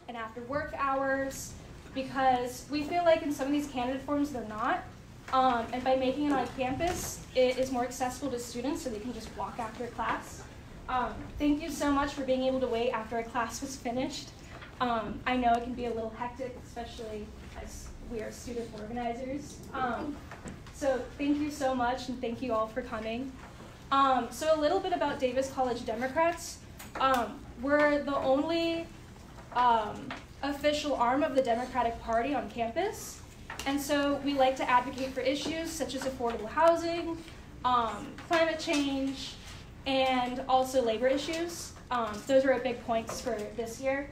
and after work hours, because we feel like in some of these candidate forms they're not. And by making it on campus, it is more accessible to students so they can just walk after class. Thank you so much for being able to wait after a class was finished. I know it can be a little hectic, especially as we are student organizers. So thank you so much, and thank you all for coming. So a little bit about Davis College Democrats. We're the only official arm of the Democratic Party on campus. And so we like to advocate for issues such as affordable housing, climate change, and also labor issues. Those are our big points for this year.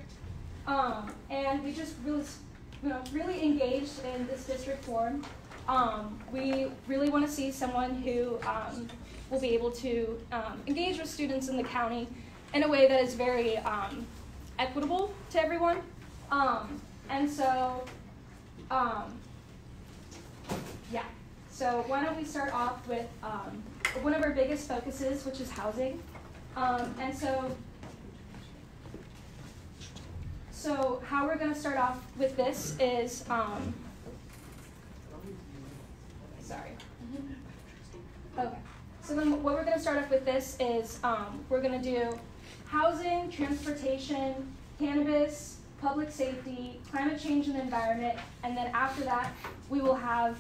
And we just really engaged in this district forum. We really want to see someone who will be able to engage with students in the county in a way that is very equitable to everyone. And so, yeah. So why don't we start off with one of our biggest focuses, which is housing. And so how we're going to start off with this is, sorry. Okay. So then what we're going to start off with this is we're going to do housing, transportation, cannabis, public safety, climate change and the environment, and then after that we will have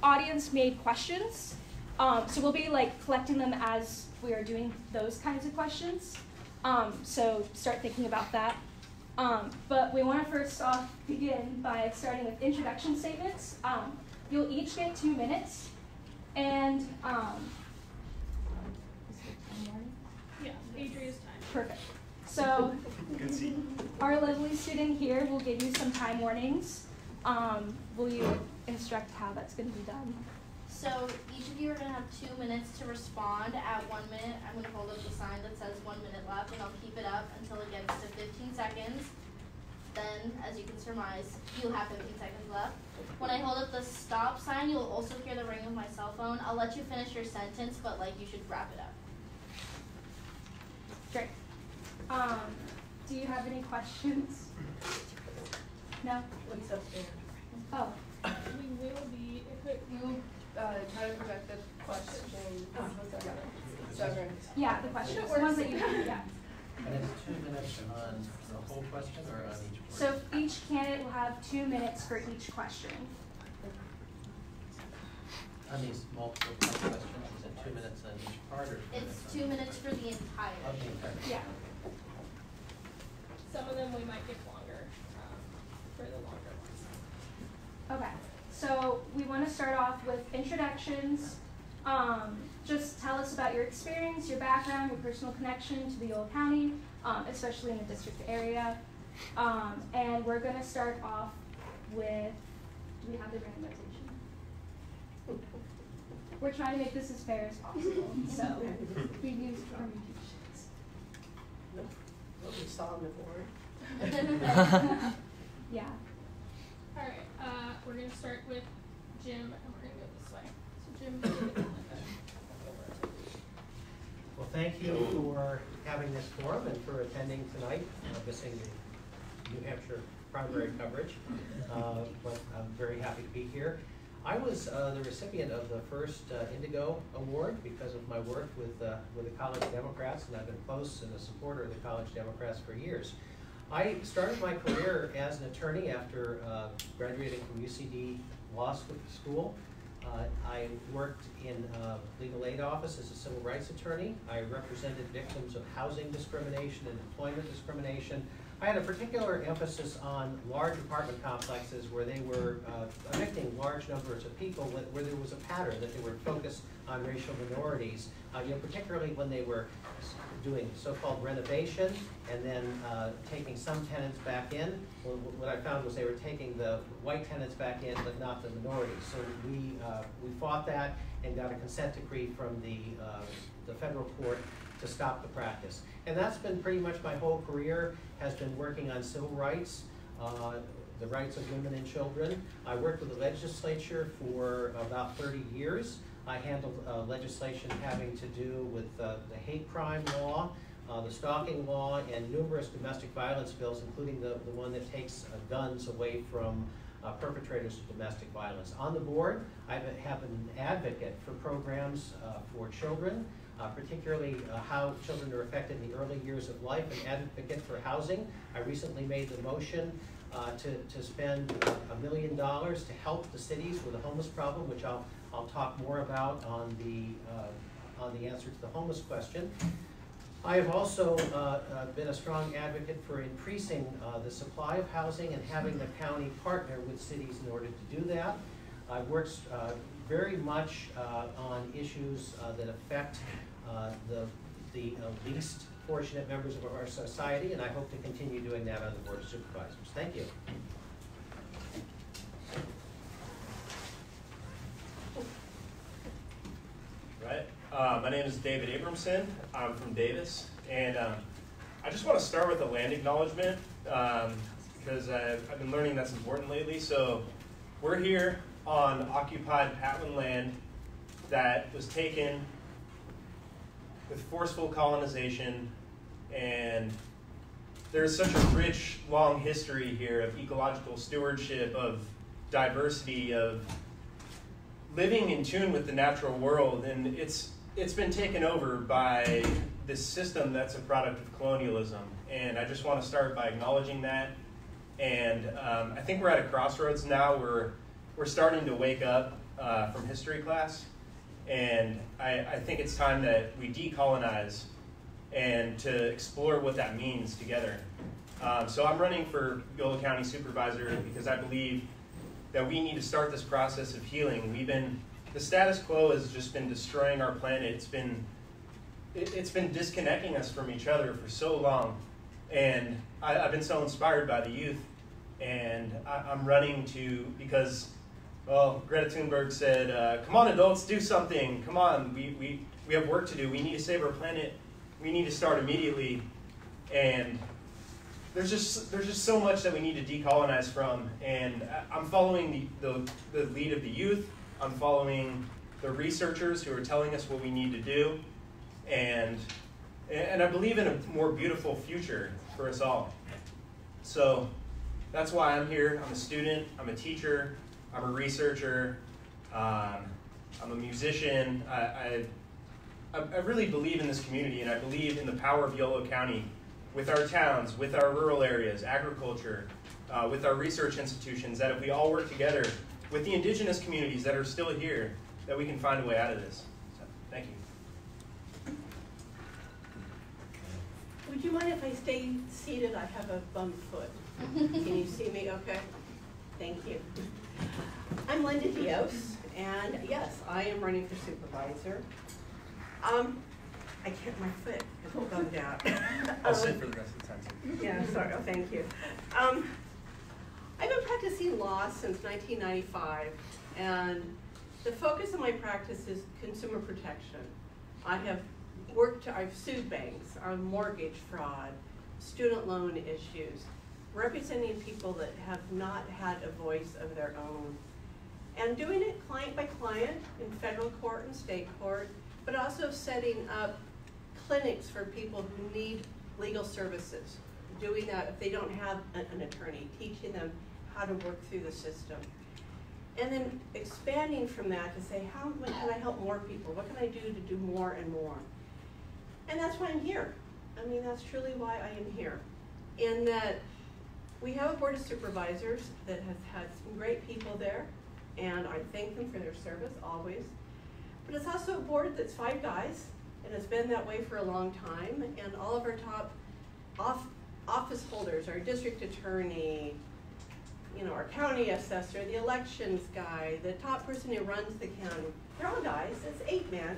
audience-made questions. So we'll be like collecting them as we are doing those kinds of questions. So start thinking about that. But we want to first off begin by starting with introduction statements. You'll each get 2 minutes, and yeah, Adria's time. Perfect. So our lovely student here will give you some time warnings. Will you instruct how that's going to be done? So each of you are going to have 2 minutes to respond. At 1 minute, I'm going to hold up the sign that says 1 minute left, and I'll keep it up until it gets to 15 seconds. Then, as you can surmise, you'll have 15 seconds left. When I hold up the stop sign, you'll also hear the ring of my cell phone. I'll let you finish your sentence, but you should wrap it up. Great. Do you have any questions? No? What's upstairs? Oh. We will be, You try to correct the question. Yeah, the questions. The ones that you have, yeah. And it's 2 minutes on the whole question or on each So portion? each candidate will have 2 minutes for each question. On these multiple part questions, is it 2 minutes on each part or 2 minutes It's on 2 minutes for the entire. of the entire? Yeah. some of them we might give longer for the longer ones. Okay. So we want to start off with introductions. Just tell us about your experience, your background, your personal connection to the Yolo County, especially in the district area. And we're going to start off with, do we have the randomization? We're trying to make this as fair as possible, so we use permutations. What we saw before. Yeah. All right, we're going to start with Jim, and we're going to go this way. So Jim, David, and Linda. Well, thank you for having this forum and for attending tonight, missing the New Hampshire primary coverage, but I'm very happy to be here. I was the recipient of the first Indigo Award because of my work with the College Democrats, and I've been close and a supporter of the College Democrats for years. I started my career as an attorney after graduating from UCD Law School. I worked in legal aid office as a civil rights attorney. I represented victims of housing discrimination and employment discrimination. I had a particular emphasis on large apartment complexes where they were evicting large numbers of people, where there was a pattern that they were focused on racial minorities, particularly when they were doing so-called renovation and then taking some tenants back in. Well, what I found was they were taking the white tenants back in, but not the minorities. So we fought that and got a consent decree from the federal court to stop the practice. And that's been pretty much my whole career, has been working on civil rights, the rights of women and children. I worked with the legislature for about 30 years. I handled legislation having to do with the hate crime law, the stalking law, and numerous domestic violence bills, including the one that takes guns away from perpetrators of domestic violence. On the board, I have an advocate for programs for children, particularly how children are affected in the early years of life, an advocate for housing. I recently made the motion to spend $1 million to help the cities with the homeless problem, which I'll talk more about on the answer to the homeless question. I have also been a strong advocate for increasing the supply of housing and having the county partner with cities in order to do that. I worked very much on issues that affect the least fortunate members of our society, and I hope to continue doing that on the Board of Supervisors. Thank you. Right. My name is David Abramson. I'm from Davis, and I just want to start with a land acknowledgement because I've been learning that's important lately. So we're here on occupied Patwin land that was taken with forceful colonization, and there's such a rich, long history here of ecological stewardship, of diversity, of living in tune with the natural world, and it's been taken over by this system that's a product of colonialism. And I just want to start by acknowledging that. And I think we're at a crossroads now where we're starting to wake up from history class. And I think it's time that we decolonize and to explore what that means together. So I'm running for Yolo County Supervisor because I believe that we need to start this process of healing. The status quo has just been destroying our planet. It's been disconnecting us from each other for so long. And I've been so inspired by the youth. And I'm running because, well, Greta Thunberg said, come on adults, do something. Come on, we have work to do. We need to save our planet. We need to start immediately. And there's just so much that we need to decolonize from. And I'm following the lead of the youth. I'm following the researchers who are telling us what we need to do. And I believe in a more beautiful future for us all. So that's why I'm here. I'm a student, I'm a teacher, I'm a researcher, I'm a musician. I really believe in this community, and I believe in the power of Yolo County with our towns, with our rural areas, agriculture, with our research institutions, that if we all work together with the indigenous communities that are still here, that we can find a way out of this. So, thank you. Would you mind if I stay seated? I have a bum foot. Can you see me okay? Thank you. I'm Linda Deos, and yes, I am running for supervisor. I can't, my foot is bummed out. I'll sit for the rest of the time too. Yeah, sorry, oh, thank you. I've been practicing law since 1995, and the focus of my practice is consumer protection. I've sued banks on mortgage fraud, student loan issues, representing people that have not had a voice of their own, and doing it client by client in federal court and state court, but also setting up clinics for people who need legal services, doing that if they don't have an attorney, teaching them how to work through the system. And then expanding from that to say, how can I help more people? What can I do to do more and more? And that's why I'm here. I mean, that's truly why I am here. In that we have a board of supervisors that has had some great people there, and I thank them for their service always. But it's also a board that's 5 guys, and it's been that way for a long time, and all of our top office holders, our district attorney, our county assessor, the elections guy, the top person who runs the county, they're all guys, it's 8 men.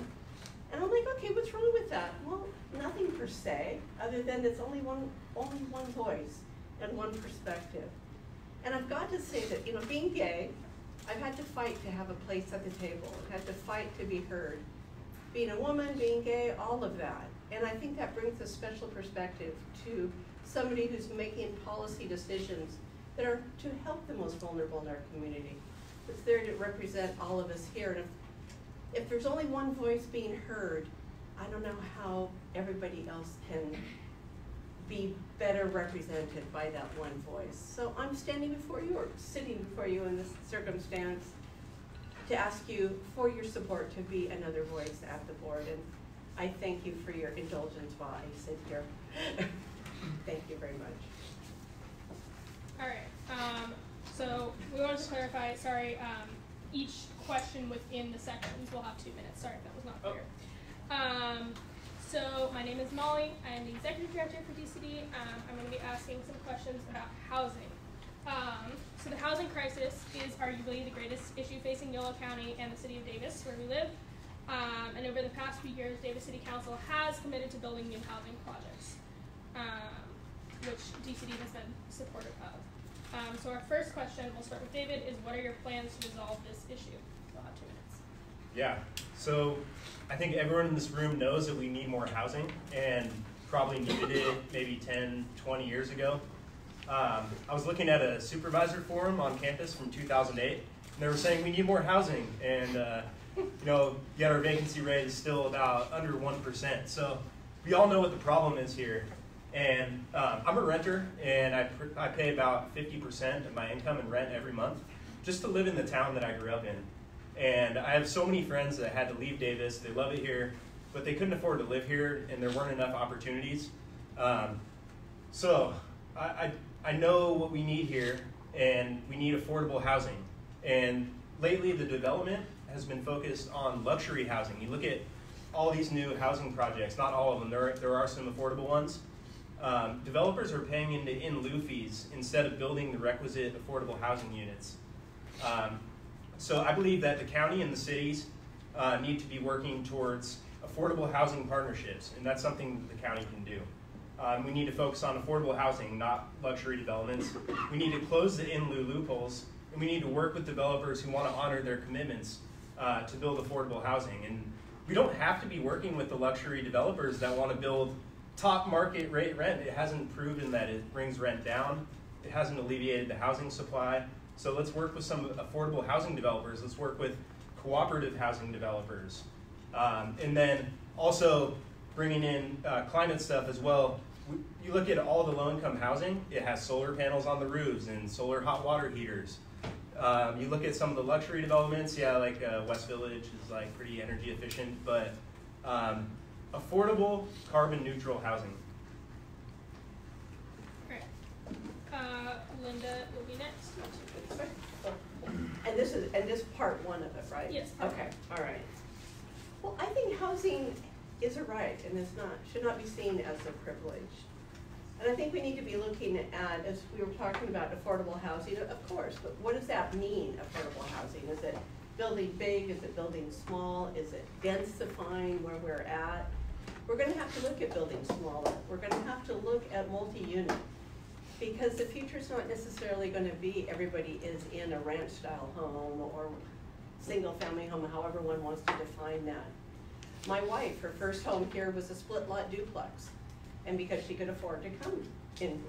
And I'm like, okay, what's wrong with that? Well, nothing per se, other than it's only one voice and one perspective. And I've got to say that, being gay, I've had to fight to have a place at the table. I've had to fight to be heard. Being a woman, being gay, all of that. And I think that brings a special perspective to somebody who's making policy decisions that are to help the most vulnerable in our community. It's there to represent all of us here. And if there's only one voice being heard, I don't know how everybody else can be better represented by that one voice. So I'm standing before you, or sitting before you in this circumstance, to ask you for your support to be another voice at the board. And I thank you for your indulgence while I sit here. Thank you very much. All right. So we wanted to clarify, sorry, each question within the sections will have 2 minutes. Sorry if that was not clear. So my name is Molly. I am the executive director for DCD. I'm going to be asking some questions about housing. So the housing crisis is arguably the greatest issue facing Yolo County and the city of Davis, where we live. And over the past few years, Davis City Council has committed to building new housing projects, which DCD has been supportive of. So our first question, we'll start with David, is what are your plans to resolve this issue? We'll have 2 minutes. Yeah, so I think everyone in this room knows that we need more housing and probably needed it maybe 10, 20 years ago. I was looking at a supervisor forum on campus from 2008, and they were saying we need more housing, and yet our vacancy rate is still about under 1%. So we all know what the problem is here. And I'm a renter, and I pay about 50% of my income in rent every month just to live in the town that I grew up in. And I have so many friends that had to leave Davis. They love it here, but they couldn't afford to live here, and there weren't enough opportunities. So I know what we need here, and we need affordable housing. And lately, the development has been focused on luxury housing. You look at all these new housing projects, not all of them, there are some affordable ones. Developers are paying into in-lieu fees instead of building the requisite affordable housing units. So I believe that the county and the cities need to be working towards affordable housing partnerships, and that's something the county can do. We need to focus on affordable housing, not luxury developments. We need to close the in-lieu loopholes, and we need to work with developers who want to honor their commitments to build affordable housing. And we don't have to be working with the luxury developers that want to build top market rate rent. It hasn't proven that it brings rent down. It hasn't alleviated the housing supply. So let's work with some affordable housing developers. Let's work with cooperative housing developers. And then also bringing in climate stuff as well. You look at all the low-income housing, it has solar panels on the roofs and solar hot water heaters. You look at some of the luxury developments, yeah, like West Village is like pretty energy efficient, but affordable, carbon neutral housing. All right. Linda will be next. And this is part one of it, right? Yes. Okay, all right. Well, I think housing is a right, and should not be seen as a privilege. And I think we need to be looking at, as we were talking about affordable housing, of course, but what does that mean, affordable housing? Is it building big? Is it building small? Is it densifying where we're at? We're going to have to look at building smaller. We're going to have to look at multi-unit, because the future's not necessarily going to be everybody is in a ranch-style home or single-family home, however one wants to define that. My wife, her first home here was a split-lot duplex, and because she could afford to come and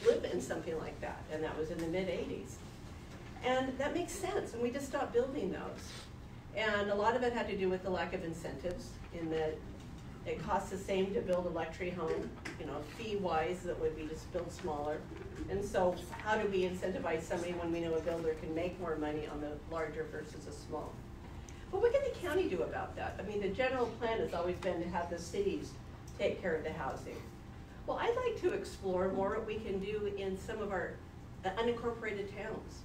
live in something like that, and that was in the mid-'80s. And that makes sense, and we just stopped building those. And a lot of it had to do with the lack of incentives, in that it costs the same to build a luxury home, fee-wise, that would be just build smaller. And so how do we incentivize somebody when we know a builder can make more money on the larger versus a small? But what can the county do about that? I mean, the general plan has always been to have the cities take care of the housing. Well, I'd like to explore more what we can do in some of our unincorporated towns.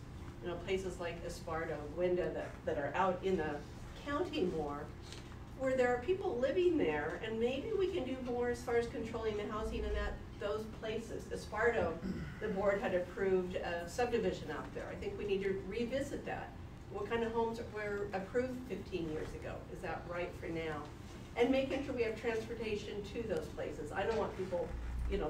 Places like Esparto, Gwenda, that are out in the county more, where there are people living there, and maybe we can do more as far as controlling the housing in those places. Esparto, the board had approved a subdivision out there. I think we need to revisit that. What kind of homes were approved 15 years ago? Is that right for now? And making sure we have transportation to those places. I don't want people,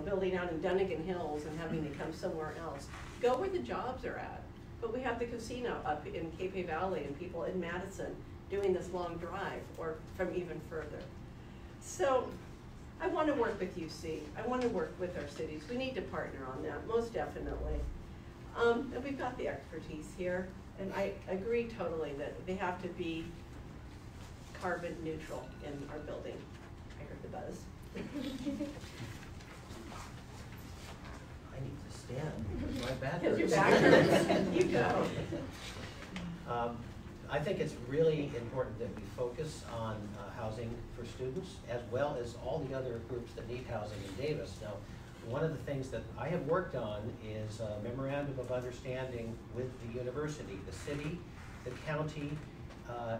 building out in Dunnigan Hills and having to come somewhere else. Go where the jobs are at. But we have the casino up in Cape Valley and people in Madison doing this long drive, or from even further. So I want to work with UC. I want to work with our cities. We need to partner on that, most definitely. And we've got the expertise here, and I agree totally that they have to be carbon neutral in our building. I the buzz. I need to stand, because my back Because your hurts. back hurts. You go. I think it's really important that we focus on housing for students, as well as all the other groups that need housing in Davis. Now, one of the things that I have worked on is a memorandum of understanding with the university. The city, the county,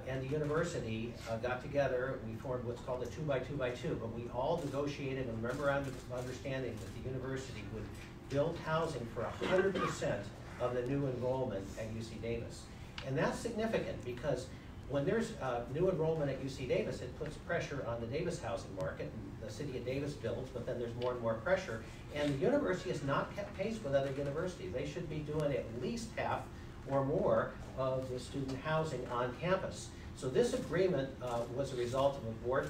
and the university got together. We formed what's called a 2x2x2, but we all negotiated a memorandum of understanding that the university would build housing for 100% of the new enrollment at UC Davis. And that's significant because when there's new enrollment at UC Davis, it puts pressure on the Davis housing market. And the city of Davis builds, but then there's more and more pressure. And the university has not kept pace with other universities. They should be doing at least half or more of the student housing on campus. So this agreement was a result of a board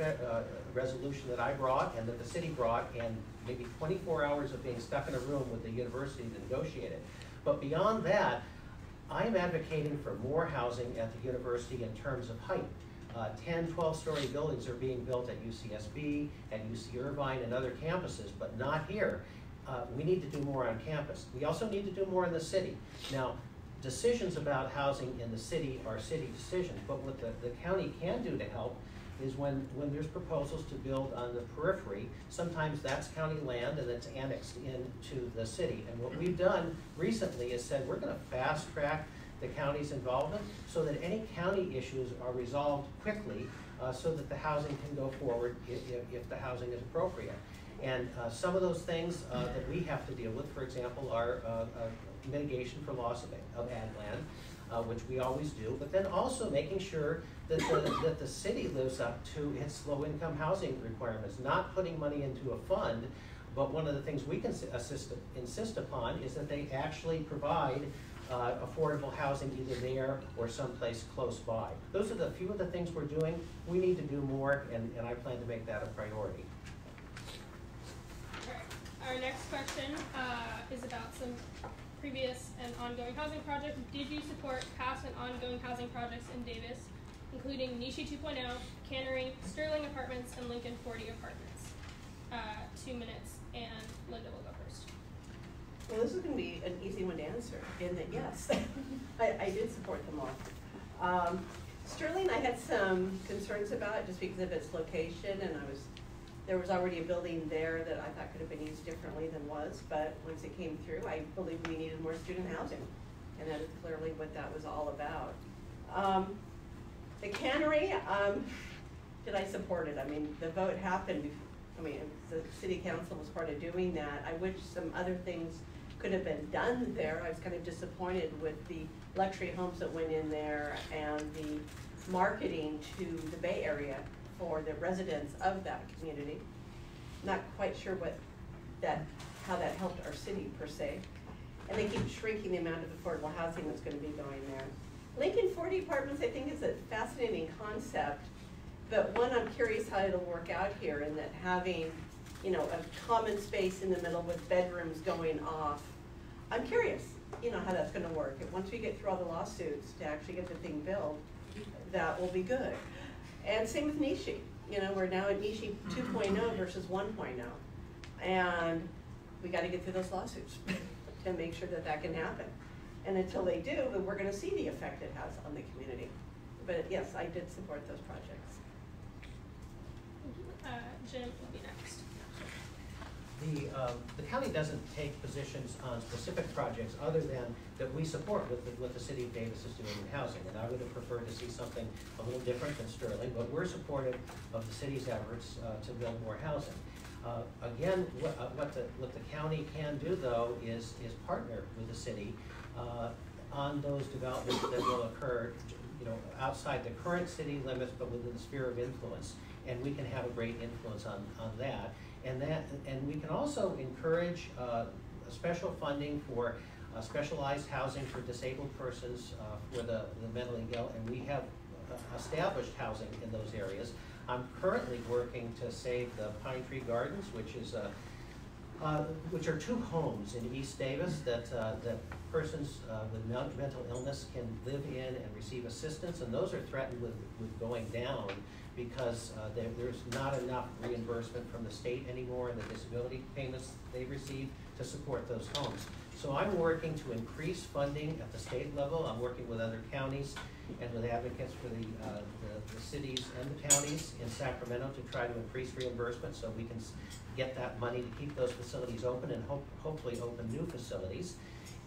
resolution that I brought and that the city brought, and maybe 24 hours of being stuck in a room with the university to negotiate it. But beyond that, I'm advocating for more housing at the university in terms of height. 10, 12-story buildings are being built at UCSB, at UC Irvine, and other campuses, but not here. We need to do more on campus. We also need to do more in the city. Now, decisions about housing in the city are city decisions, but what the county can do to help is when there's proposals to build on the periphery, sometimes that's county land and it's annexed into the city. And what we've done recently is said we're going to fast track the county's involvement so that any county issues are resolved quickly so that the housing can go forward if the housing is appropriate. And some of those things that we have to deal with, for example, are mitigation for loss of ag land, which we always do, but then also making sure that the city lives up to its low-income housing requirements, not putting money into a fund, but one of the things we can insist upon is that they actually provide affordable housing either there or someplace close by. Those are the few of the things we're doing. We need to do more, and I plan to make that a priority. All right. Our next question is about some previous and ongoing housing projects. Did you support past and ongoing housing projects in Davis, including Nishi 2.0, Cannery, Sterling Apartments, and Lincoln 40 Apartments? 2 minutes, and Linda will go first. Well, this is going to be an easy one to answer, in that yes, I did support them all. Sterling, I had some concerns about just because of its location, and there was already a building there that I thought could have been used differently than was, but once it came through, I believe we needed more student housing, and that is clearly what that was all about. The cannery, did I support it? I mean, the vote happened, the city council was part of doing that. I wish some other things could have been done there. I was kind of disappointed with the luxury homes that went in there and the marketing to the Bay Area for the residents of that community. Not quite sure how that helped our city per se. And they keep shrinking the amount of affordable housing that's going to be going there. Lincoln 40 Apartments, I think, is a fascinating concept, but one, I'm curious how it'll work out here, in that having, a common space in the middle with bedrooms going off. I'm curious, how that's going to work. And once we get through all the lawsuits to actually get the thing built, that will be good. And same with Nishi. We're now at Nishi 2.0 versus 1.0. And we got to get through those lawsuits to make sure that can happen. And until they do, then we're going to see the effect it has on the community. But yes, I did support those projects. Jim will be next. The county doesn't take positions on specific projects other than that we support what the city of Davis is doing in housing. And I would have preferred to see something a little different than Sterling, but we're supportive of the city's efforts to build more housing. Again, what the county can do, though, is partner with the city on those developments that will occur, outside the current city limits, but within the sphere of influence. And we can have a great influence on that. And we can also encourage special funding for specialized housing for disabled persons, for the mentally ill, and we have established housing in those areas. I'm currently working to save the Pine Tree Gardens, which are 2 homes in East Davis that persons with mental illness can live in and receive assistance, and those are threatened with going down because there's not enough reimbursement from the state anymore in the disability payments they receive to support those homes. So I'm working to increase funding at the state level. I'm working with other counties and with advocates for the cities and the counties in Sacramento to try to increase reimbursement so we can get that money to keep those facilities open and hopefully open new facilities.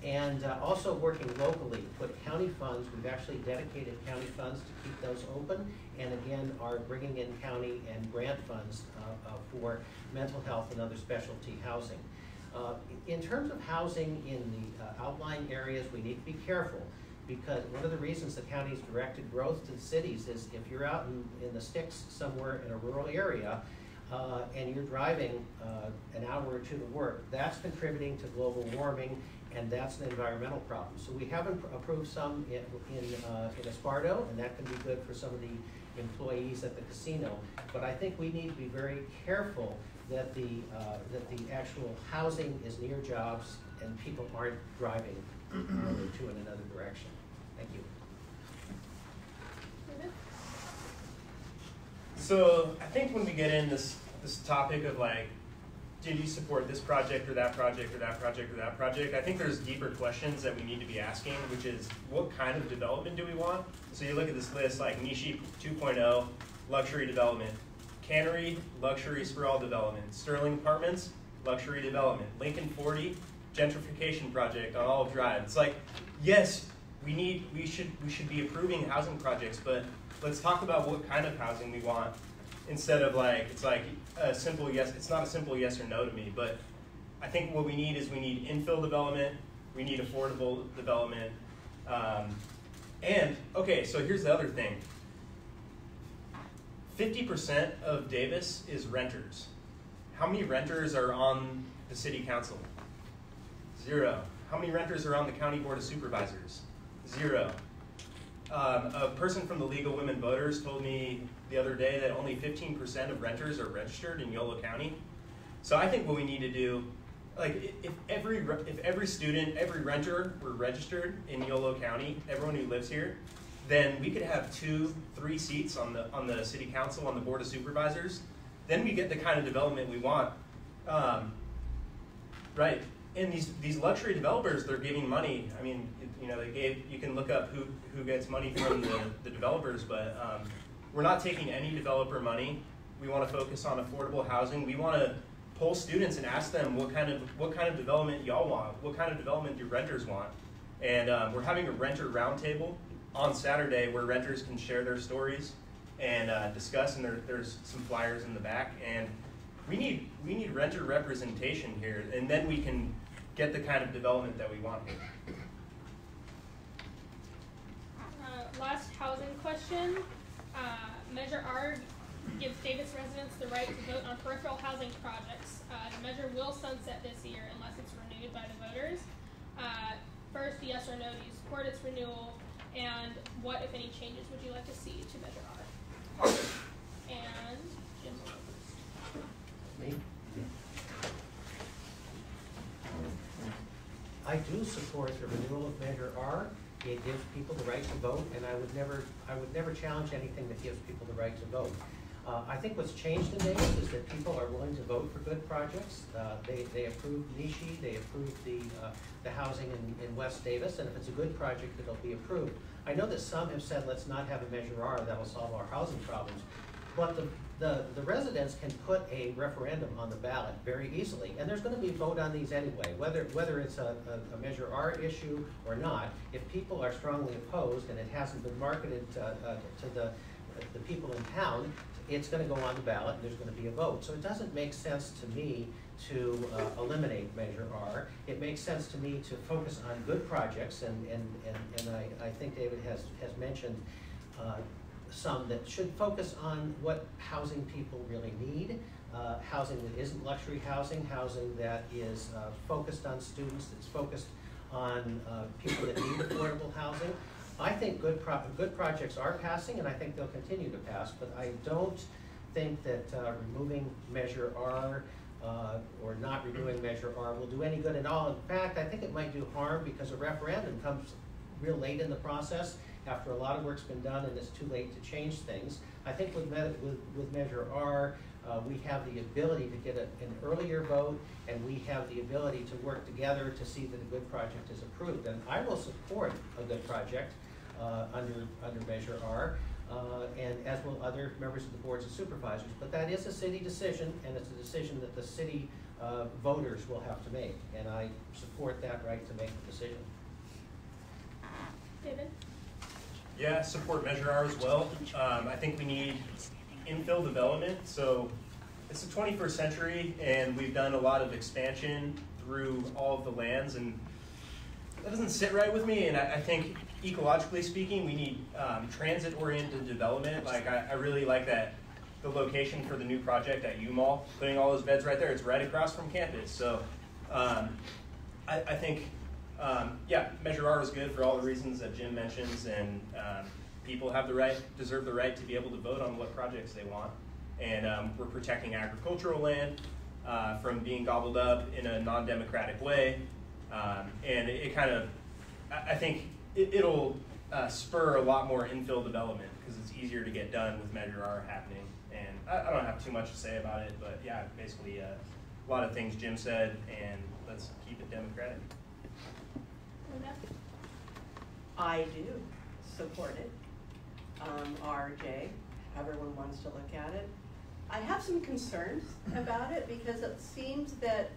And also working locally to put county funds. We've actually dedicated county funds to keep those open, and again are bringing in county and grant funds for mental health and other specialty housing. In terms of housing in the outlying areas, we need to be careful, because one of the reasons the county's directed growth to the cities is if you're out in the sticks somewhere in a rural area and you're driving an hour or two to work, that's contributing to global warming, and that's an environmental problem. So we have approved some in Esparto, and that can be good for some of the employees at the casino. But I think we need to be very careful that the actual housing is near jobs and people aren't driving to in another direction. Thank you. So I think when we get in this topic of like, did you support this project or that project or that project or that project, I think there's deeper questions that we need to be asking, which is what kind of development do we want? So you look at this list like Nishi 2.0, luxury development, Cannery, luxury sprawl development, Sterling Apartments, luxury development, Lincoln 40, gentrification project on Olive Drive. It's like, yes, we should be approving housing projects, but let's talk about what kind of housing we want, instead of like, it's like a simple yes. It's not a simple yes or no to me, but I think what we need is we need infill development, we need affordable development, and okay, so here's the other thing. 50% of Davis is renters. How many renters are on the city council? 0. How many renters are on the county board of supervisors? 0. A person from the League of Women Voters told me the other day that only 15% of renters are registered in Yolo County. So I think what we need to do, like if every student, every renter were registered in Yolo County, everyone who lives here, then we could have 2-3 seats on the city council, on the board of supervisors. Then we get the kind of development we want, right? And these luxury developers, they're giving money. I mean, you can look up who gets money from the developers, but we're not taking any developer money. We want to focus on affordable housing. We want to poll students and ask them what kind of development y'all want. What kind of development do renters want? And we're having a renter roundtable on Saturday where renters can share their stories and discuss, and there's some flyers in the back. And we need renter representation here, and then we can get the kind of development that we want here. Last housing question. Measure R gives Davis residents the right to vote on peripheral housing projects. The measure will sunset this year unless it's renewed by the voters. First, yes or no, do you support its renewal? And what, if any, changes would you like to see to Measure R? And Jim will go first. Me? I do support the renewal of Measure R. It gives people the right to vote, and I would never challenge anything that gives people the right to vote. I think what's changed in Davis is that people are willing to vote for good projects. They approved Nishi, they approved the housing in West Davis, and if it's a good project, it'll be approved. I know that some have said, let's not have a Measure R, that'll solve our housing problems. But the residents can put a referendum on the ballot very easily, and there's going to be a vote on these anyway, whether it's a Measure R issue or not. If people are strongly opposed and it hasn't been marketed to the people in town, it's going to go on the ballot and there's going to be a vote. So it doesn't make sense to me to eliminate Measure R. It makes sense to me to focus on good projects, and I think David has mentioned some that should focus on what housing people really need, housing that isn't luxury housing, housing that is focused on students, that's focused on people that need affordable housing. I think good projects are passing, and I think they'll continue to pass, but I don't think that removing Measure R or not renewing Measure R will do any good at all. In fact, I think it might do harm because a referendum comes real late in the process, after a lot of work's been done and it's too late to change things. I think with Measure R, we have the ability to get an earlier vote, and we have the ability to work together to see that a good project is approved. And I will support a good project under Measure R, and as will other members of the boards of supervisors. But that is a city decision, and it's a decision that the city voters will have to make, and I support that right to make the decision. David? Yeah, I support Measure R as well. I think we need infill development. So it's the 21st century, and we've done a lot of expansion through all of the lands, and that doesn't sit right with me. And I think ecologically speaking, we need transit-oriented development. Like I really like that the location for the new project at U-Mall, putting all those beds right there. It's right across from campus. So I think, yeah, Measure R is good for all the reasons that Jim mentions, and people have deserve the right to be able to vote on what projects they want. And we're protecting agricultural land from being gobbled up in a non-democratic way. And it kind of, I think it'll spur a lot more infill development because it's easier to get done with Measure R happening. And I don't have too much to say about it, but yeah, basically a lot of things Jim said, and let's keep it democratic. Linda? I do support it. RJ, everyone wants to look at it. I have some concerns about it because it seems that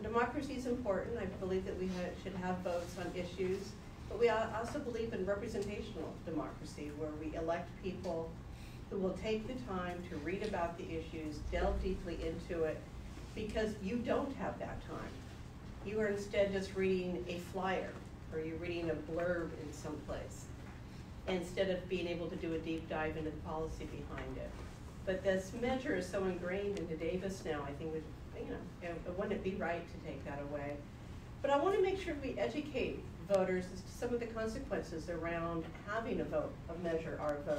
democracy is important. I believe that we should have votes on issues, but we also believe in representational democracy, where we elect people who will take the time to read about the issues, delve deeply into it, because you don't have that time. You are instead just reading a flyer, or you're reading a blurb in some place, instead of being able to do a deep dive into the policy behind it. But this measure is so ingrained into Davis now, I think, wouldn't it be right to take that away? But I want to make sure we educate voters as to some of the consequences around having a vote, a Measure R vote,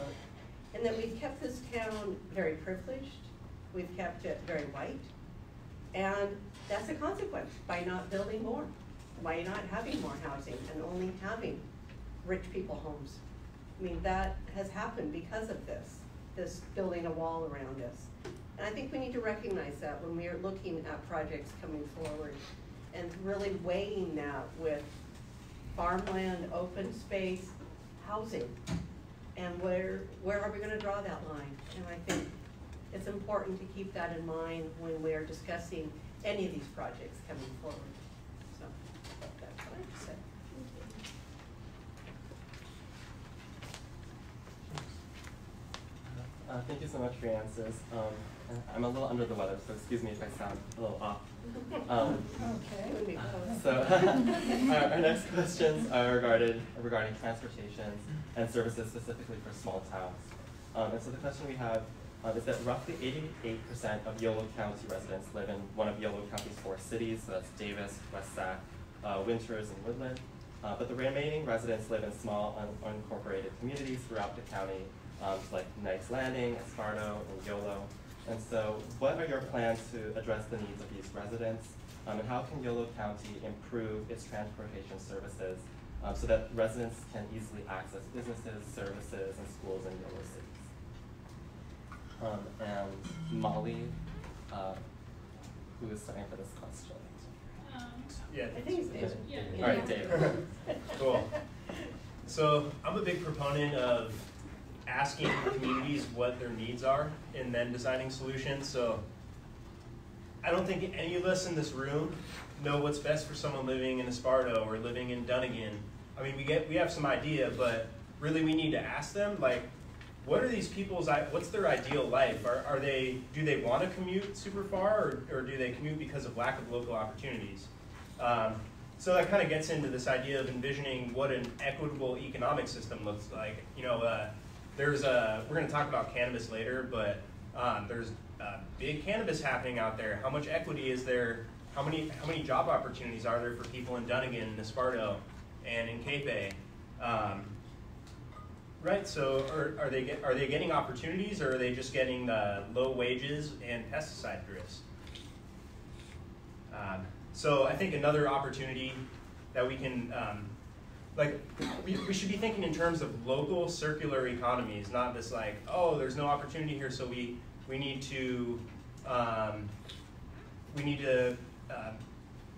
and that we've kept this town very privileged, we've kept it very white, and that's a consequence by not building more, by not having more housing and only having rich people homes. I mean, that has happened because of this building a wall around us. And I think we need to recognize that when we are looking at projects coming forward and really weighing that with farmland, open space, housing, and where are we gonna draw that line? And I think it's important to keep that in mind when we are discussing any of these projects coming forward. So that's what I have to say. Thank you so much for your answers. I'm a little under the weather, so excuse me if I sound a little off. Okay. So our next questions are regarding transportation and services specifically for small towns. And so the question we have is that roughly 88% of Yolo County residents live in one of Yolo County's 4 cities, so that's Davis, West Sac, Winters, and Woodland. But the remaining residents live in small, unincorporated communities throughout the county, like Knights Landing, Esparto, and Yolo. And so what are your plans to address the needs of these residents? And how can Yolo County improve its transportation services so that residents can easily access businesses, services, and schools in Yolo cities? And Molly, who is starting for this question? Yeah, I think it's David. Yeah. All right, David. Cool. So I'm a big proponent of asking communities what their needs are and then designing solutions. So I don't think any of us in this room know what's best for someone living in Esparto or living in Dunnigan. I mean, we have some idea, but really we need to ask them, like, what are these people's, what's their ideal life? Do they want to commute super far, or do they commute because of lack of local opportunities? So that kind of gets into this idea of envisioning what an equitable economic system looks like. You know, we're going to talk about cannabis later, but there's big cannabis happening out there. How much equity is there? How many job opportunities are there for people in Dunnigan, Esparto, and in Cape? Right. So are they getting opportunities, or are they just getting low wages and pesticide drifts? So I think another opportunity that we can like, we should be thinking in terms of local circular economies, not this like, oh, there's no opportunity here, so we need to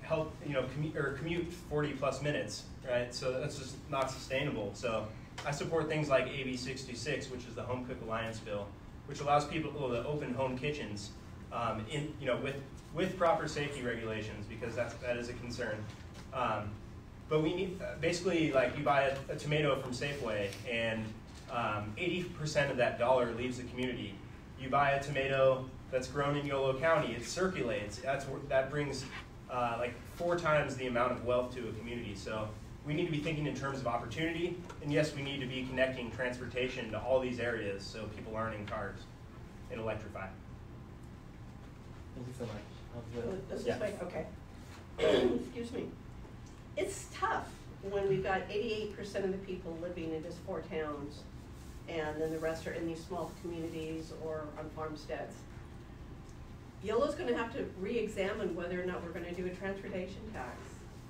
help, you know, commute 40 plus minutes, right? So that's just not sustainable. So I support things like AB 626, which is the Home Cook Alliance bill, which allows people to open home kitchens, with proper safety regulations, because that is a concern. But we need, basically, like, you buy a tomato from Safeway, and 80% of that dollar leaves the community. You buy a tomato that's grown in Yolo County, it circulates. That brings like 4 times the amount of wealth to a community. So we need to be thinking in terms of opportunity, and yes, we need to be connecting transportation to all these areas so people aren't in cars and electrify. Thank you so much. This is Yeah. my, okay. Excuse me. It's tough when we've got 88% of the people living in just 4 towns, and then the rest are in these small communities or on farmsteads. Yolo's gonna have to re-examine whether or not we're gonna do a transportation tax.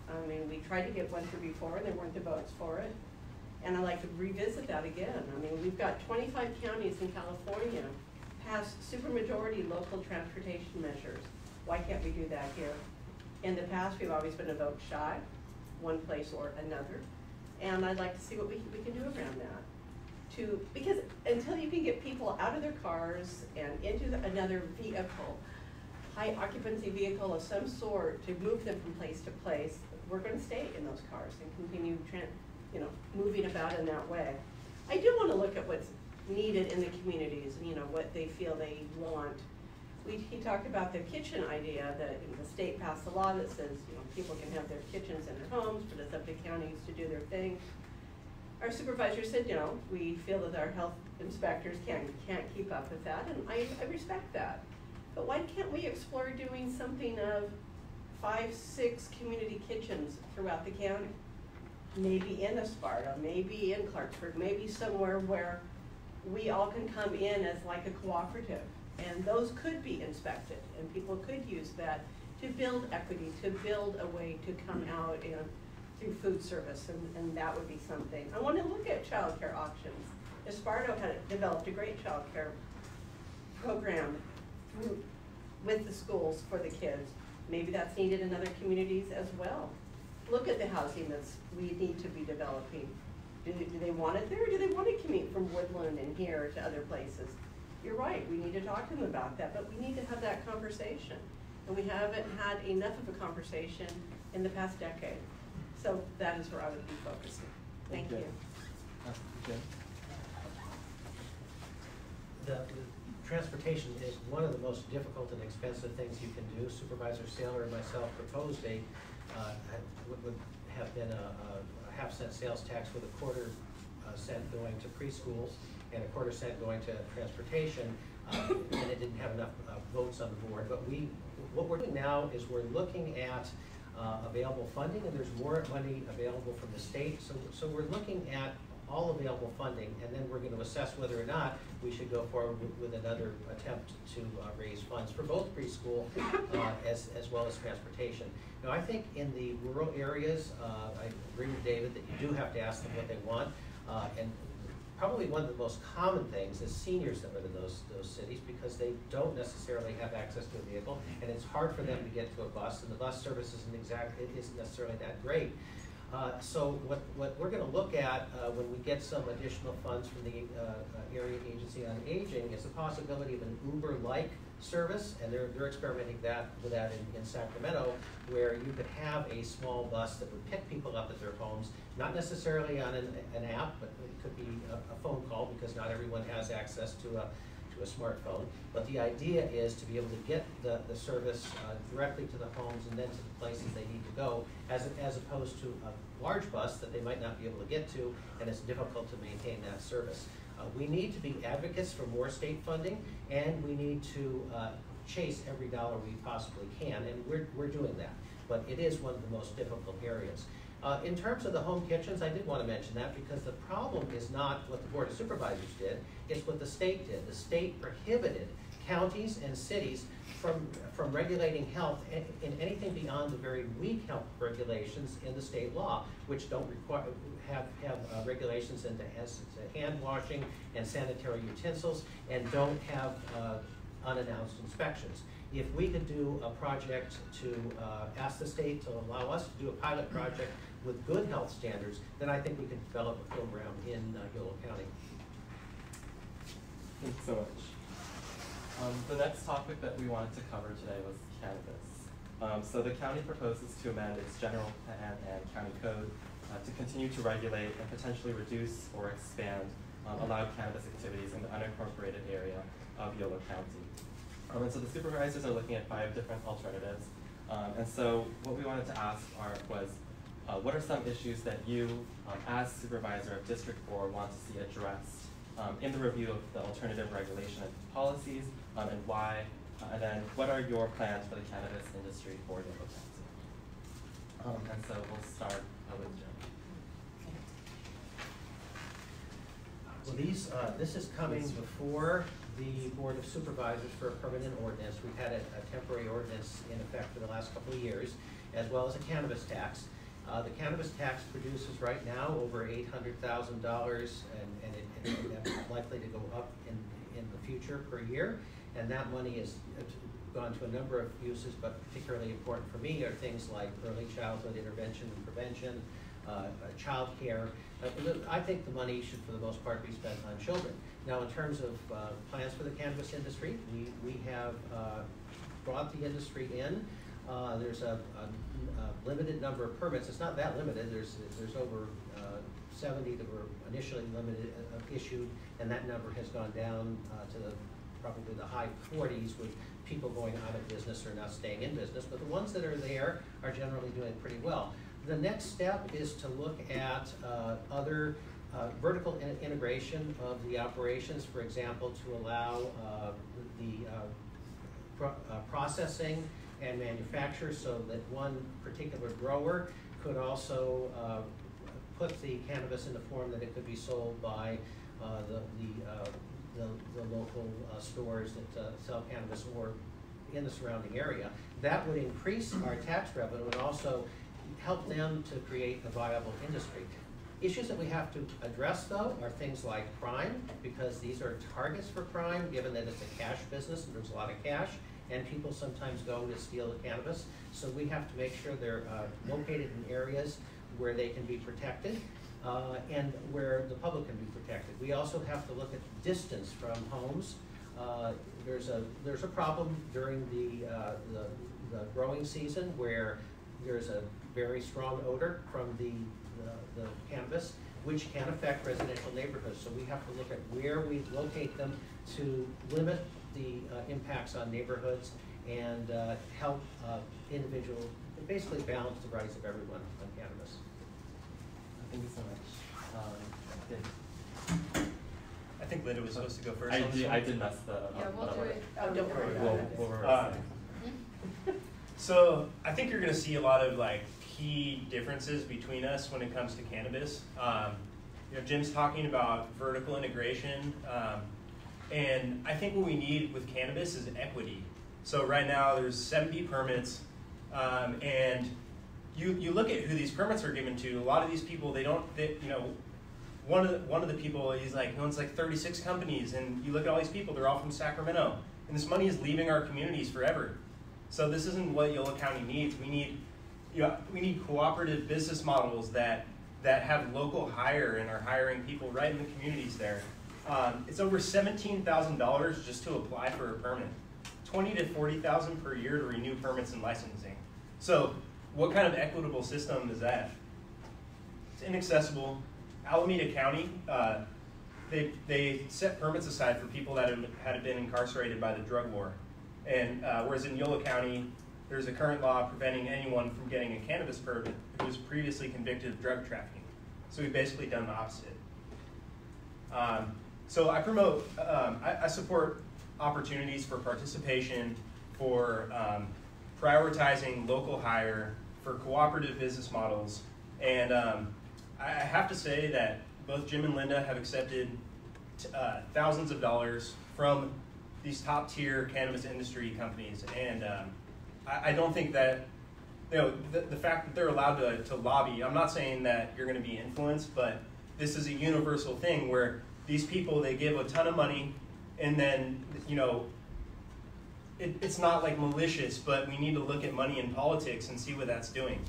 I mean, we tried to get one through before and there weren't the votes for it. And I'd like to revisit that again. I mean, we've got 25 counties in California pass supermajority local transportation measures. Why can't we do that here? In the past, we've always been a vote shy, one place or another. And I'd like to see what we can do around that. Because until you can get people out of their cars and into another vehicle, high occupancy vehicle of some sort, to move them from place to place, we're going to stay in those cars and continue moving about in that way. I do want to look at what's needed in the communities and what they feel they want. He talked about the kitchen idea that the state passed a law that says people can have their kitchens in their homes, but it's up to counties to do their thing. Our supervisor said, we feel that our health inspectors can't keep up with that, and I respect that. But why can't we explore doing something of 5, 6 community kitchens throughout the county? Maybe in Esparta, maybe in Clarksburg, maybe somewhere where we all can come in as like a cooperative. And those could be inspected, and people could use that to build equity, to build a way to come out and through food service, and that would be something. I want to look at child care options. Esparta had developed a great child care program with the schools for the kids. Maybe that's needed in other communities as well. Look at the housing we need to be developing. Do they want it there, or do they want to commute from Woodland and here to other places? You're right, we need to talk to them about that, but we need to have that conversation. And we haven't had enough of a conversation in the past decade. So that is where I would be focusing. Thank you. The transportation is one of the most difficult and expensive things you can do. Supervisor Saylor and myself proposed would have been a half-cent sales tax with a quarter cent going to preschools and a quarter cent going to transportation, and it didn't have enough votes on the board. But what we're doing now is we're looking at available funding, and there's more money available from the state. So we're looking at all available funding, and then we're going to assess whether or not we should go forward with another attempt to raise funds for both preschool as well as transportation. Now, I think in the rural areas, I agree with David that you do have to ask them what they want, and probably one of the most common things is seniors that live in those cities, because they don't necessarily have access to a vehicle, and it's hard for them to get to a bus, and the bus service isn't necessarily that great. So what we're going to look at when we get some additional funds from the Area Agency on Aging is the possibility of an Uber-like service, and they're experimenting with that in Sacramento, where you could have a small bus that would pick people up at their homes, not necessarily on an app, but it could be a phone call, because not everyone has access to a smartphone. But the idea is to be able to get the service directly to the homes and then to the places they need to go, as opposed to a large bus that they might not be able to get to, and it's difficult to maintain that service. We need to be advocates for more state funding, and we need to chase every dollar we possibly can, and we're doing that. But it is one of the most difficult areas. In terms of the home kitchens, I did want to mention that, because the problem is not what the Board of Supervisors did, it's what the state did. The state prohibited counties and cities from regulating health in anything beyond the very weak health regulations in the state law, which don't require have regulations into hand washing and sanitary utensils, and don't have unannounced inspections. If we could do a project to ask the state to allow us to do a pilot project with good health standards, then I think we could develop a program in Yolo County. Thanks so much. The next topic that we wanted to cover today was cannabis. So the county proposes to amend its general plan and county code to continue to regulate and potentially reduce or expand allowed cannabis activities in the unincorporated area of Yolo County. And so the supervisors are looking at 5 different alternatives. And so what we wanted to ask was, what are some issues that you, as supervisor of District 4, want to see addressed in the review of the alternative regulation and policies, and why? And then what are your plans for the cannabis industry for Yolo County? And so we'll start with Jim. Well, this is coming before the Board of Supervisors for a permanent ordinance. We've had a temporary ordinance in effect for the last couple of years, as well as a cannabis tax. The cannabis tax produces right now over $800,000, and it's likely to go up in the future per year. And that money has gone to a number of uses, but particularly important for me are things like early childhood intervention and prevention, child care. I think the money should, for the most part, be spent on children. Now, in terms of plans for the cannabis industry, we have brought the industry in. There's a limited number of permits. It's not that limited. There's over 70 that were initially limited issued, and that number has gone down to probably the high 40s, with people going out of business or not staying in business. But the ones that are there are generally doing pretty well. The next step is to look at other vertical integration of the operations, for example, to allow processing and manufacture, so that one particular grower could also put the cannabis in the form that it could be sold by the local stores that sell cannabis or in the surrounding area. That would increase our tax revenue and also help them to create a viable industry. Issues that we have to address, though, are things like crime, because these are targets for crime, given that it's a cash business and there's a lot of cash, and people sometimes go to steal the cannabis. So we have to make sure they're located in areas where they can be protected and where the public can be protected. We also have to look at distance from homes. There's a problem during the growing season where there's a very strong odor from the cannabis, which can affect residential neighborhoods. So we have to look at where we locate them to limit the impacts on neighborhoods and help individuals, basically balance the rights of everyone on cannabis. Thank you so much. I think Linda was supposed to go first. I did mess the. Yeah, we'll do it. Oh, don't worry about it. We'll reverse it. So I think you're going to see a lot of key differences between us when it comes to cannabis. Jim's talking about vertical integration, and I think what we need with cannabis is equity. So right now there's 70 permits, and you look at who these permits are given to. A lot of these people, one of the people, he owns 36 companies, and you look at all these people, they're all from Sacramento, and this money is leaving our communities forever. So this isn't what Yolo County needs. We need cooperative business models that have local hire and are hiring people right in the communities there. It's over $17,000 just to apply for a permit, $20,000 to $40,000 per year to renew permits and licensing. So what kind of equitable system is that? It's inaccessible. Alameda County, they set permits aside for people that had been incarcerated by the drug war. And whereas in Yolo County, there's a current law preventing anyone from getting a cannabis permit who was previously convicted of drug trafficking. So we've basically done the opposite. So I promote, I support opportunities for participation, for prioritizing local hire, for cooperative business models. And I have to say that both Jim and Linda have accepted thousands of dollars from these top tier cannabis industry companies, and I don't think that, you know, the fact that they're allowed to lobby, I'm not saying that you're going to be influenced, but this is a universal thing where these people, they give a ton of money, and then, you know, it's not like malicious, but we need to look at money in politics and see what that's doing.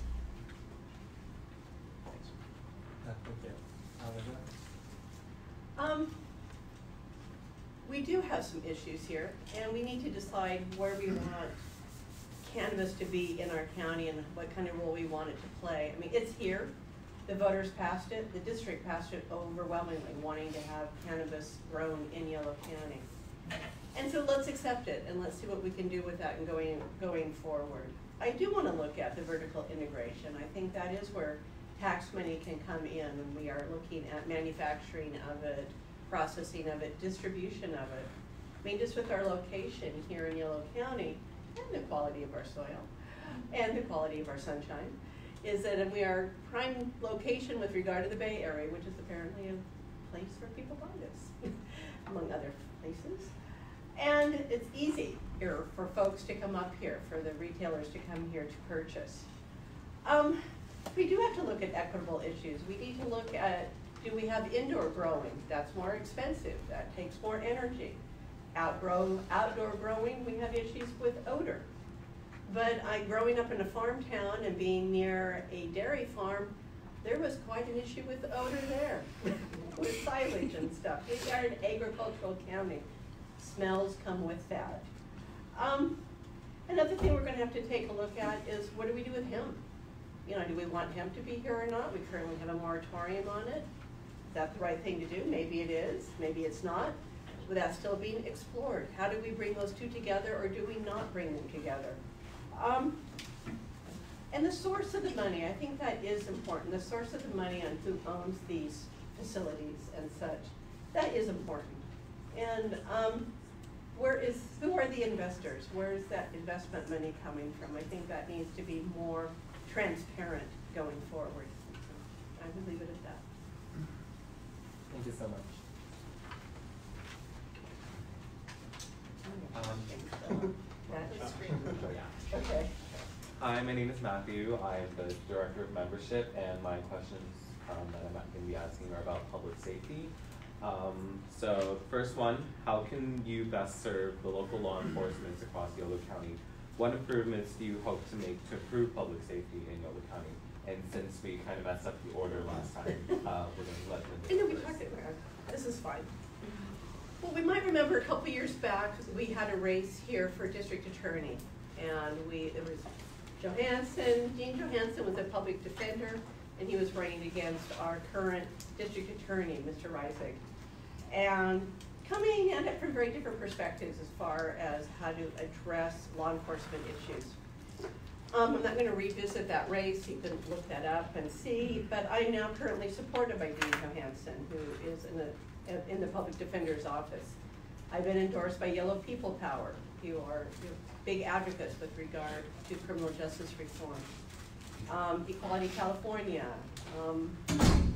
We do have some issues here, and we need to decide where we want cannabis to be in our county and what kind of role we want it to play. I mean, it's here. The voters passed it. The district passed it overwhelmingly, wanting to have cannabis grown in Yolo County. And so let's accept it, and let's see what we can do with that and going forward. I do want to look at the vertical integration. I think that is where tax money can come in, and we are looking at manufacturing of it, processing of it, distribution of it. I mean, just with our location here in Yolo County, and the quality of our soil, and the quality of our sunshine, is that we are prime location with regard to the Bay Area, which is apparently a place where people buy this, among other places. And it's easy here for folks to come up here, for the retailers to come here to purchase. We do have to look at equitable issues. We need to look at, do we have indoor growing? That's more expensive, that takes more energy. Outdoor growing, we have issues with odor. But growing up in a farm town and being near a dairy farm, there was quite an issue with odor there, with silage and stuff. We are an agricultural county. Smells come with that. Another thing we're going to have to take a look at is, what do we do with hemp? You know, do we want hemp to be here or not? We currently have a moratorium on it. Is that the right thing to do? Maybe it is, maybe it's not. But that's still being explored. How do we bring those two together, or do we not bring them together? And the source of the money, I think that is important. The source of the money on who owns these facilities and such, that is important. And who are the investors? Where is that investment money coming from? I think that needs to be more transparent going forward. I would leave it at that. Thank you so much. Okay. Hi, my name is Matthew. I'm the Director of Membership, and my questions that I'm going to be asking are about public safety. So first one, how can you best serve the local law enforcement across Yolo County? What improvements do you hope to make to improve public safety in Yolo County? And since we kind of messed up the order last time, we're going to let I know we talked about it. This is fine. Well, we might remember a couple years back, we had a race here for district attorney. And it was Dean Johansson was a public defender, and he was running against our current district attorney, Mr. Reisig. And coming at it from very different perspectives as far as how to address law enforcement issues. I'm not going to revisit that race. You can look that up and see, but I'm now currently supported by Dean Johansson, who is in the public defender's office. I've been endorsed by Yellow People Power, who are big advocates with regard to criminal justice reform. Equality California,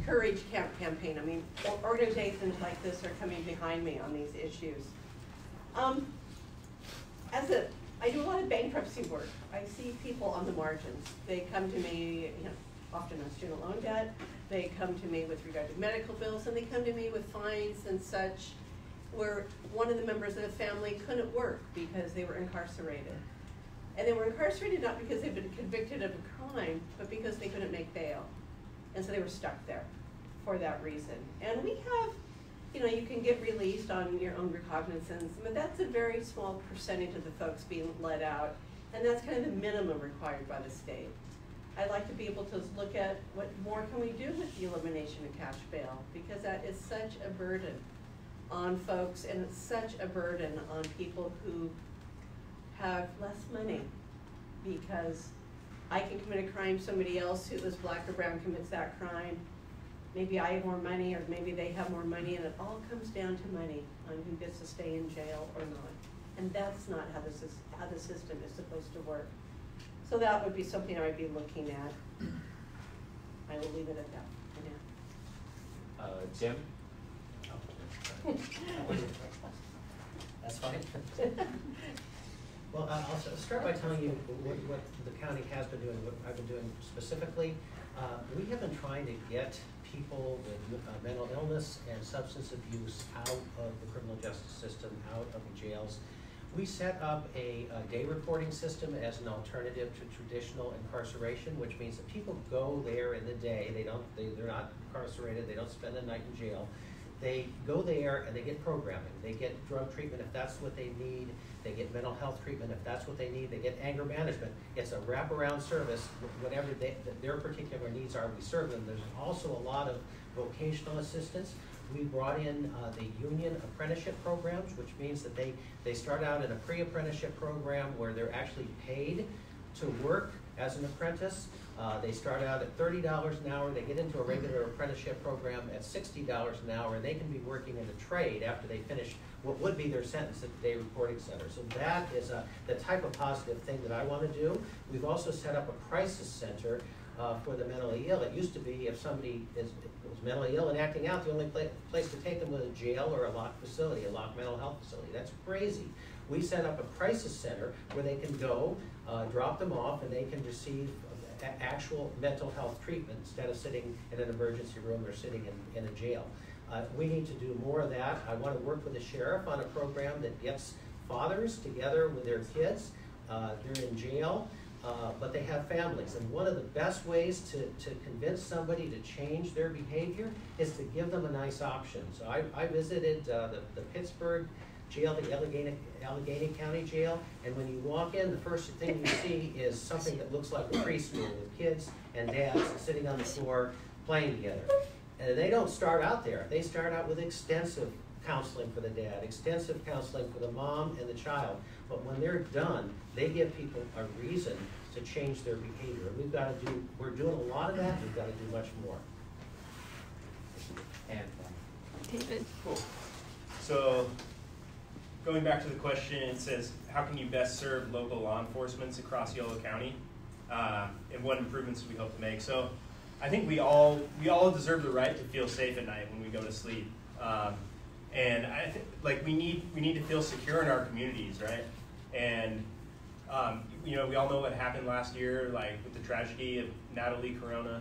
Courage Campaign. I mean, organizations like this are coming behind me on these issues. I do a lot of bankruptcy work. I see people on the margins. They come to me, often on student loan debt. They come to me with regard to medical bills, and they come to me with fines and such, where one of the members of the family couldn't work because they were incarcerated. And they were incarcerated not because they'd been convicted of a crime, but because they couldn't make bail. And so they were stuck there for that reason. And we have, you can get released on your own recognizance, but that's a very small percentage of the folks being let out. And that's kind of the minimum required by the state. I'd like to be able to look at what more can we do with the elimination of cash bail, because that is such a burden on folks, and it's such a burden on people who have less money, because I can commit a crime, somebody else who is black or brown commits that crime, maybe I have more money or maybe they have more money, and it all comes down to money on who gets to stay in jail or not. And that's not how the system is supposed to work. So that would be something I would be looking at. I will leave it at that for now. Jim? That's fine. Well, I'll start by telling you what the county has been doing, what I've been doing specifically. We have been trying to get people with mental illness and substance abuse out of the criminal justice system, out of the jails. We set up a day reporting system as an alternative to traditional incarceration, which means that people go there in the day. They're not incarcerated. They don't spend the night in jail. They go there and they get programming. They get drug treatment if that's what they need. They get mental health treatment if that's what they need. They get anger management. It's a wraparound service. Whatever their particular needs are, we serve them. There's also a lot of vocational assistance. We brought in the union apprenticeship programs, which means that they start out in a pre-apprenticeship program where they're actually paid to work as an apprentice. They start out at $30 an hour. They get into a regular apprenticeship program at $60 an hour, and they can be working in a trade after they finish what would be their sentence at the day reporting center. So that is the type of positive thing that I want to do. We've also set up a crisis center for the mentally ill. It used to be if somebody was mentally ill and acting out, the only place to take them was a jail or a locked facility, a locked mental health facility. That's crazy. We set up a crisis center where they can go, drop them off, and they can receive actual mental health treatment instead of sitting in an emergency room or sitting in a jail. We need to do more of that. I want to work with the sheriff on a program that gets fathers together with their kids. They're in jail, but they have families. And one of the best ways to convince somebody to change their behavior is to give them a nice option. So I visited the Pittsburgh jail, the Allegheny County jail, and when you walk in, the first thing you see is something that looks like a preschool with kids and dads sitting on the floor playing together. And they don't start out there. They start out with extensive counseling for the dad, extensive counseling for the mom and the child. But when they're done, they give people a reason to change their behavior. We're doing a lot of that. We've got to do much more. And David. Cool. So, going back to the question, it says, how can you best serve local law enforcement across Yolo County? And what improvements do we hope to make? So, I think we all deserve the right to feel safe at night when we go to sleep. And I think we need to feel secure in our communities, right? And we all know what happened last year, with the tragedy of Natalie Corona,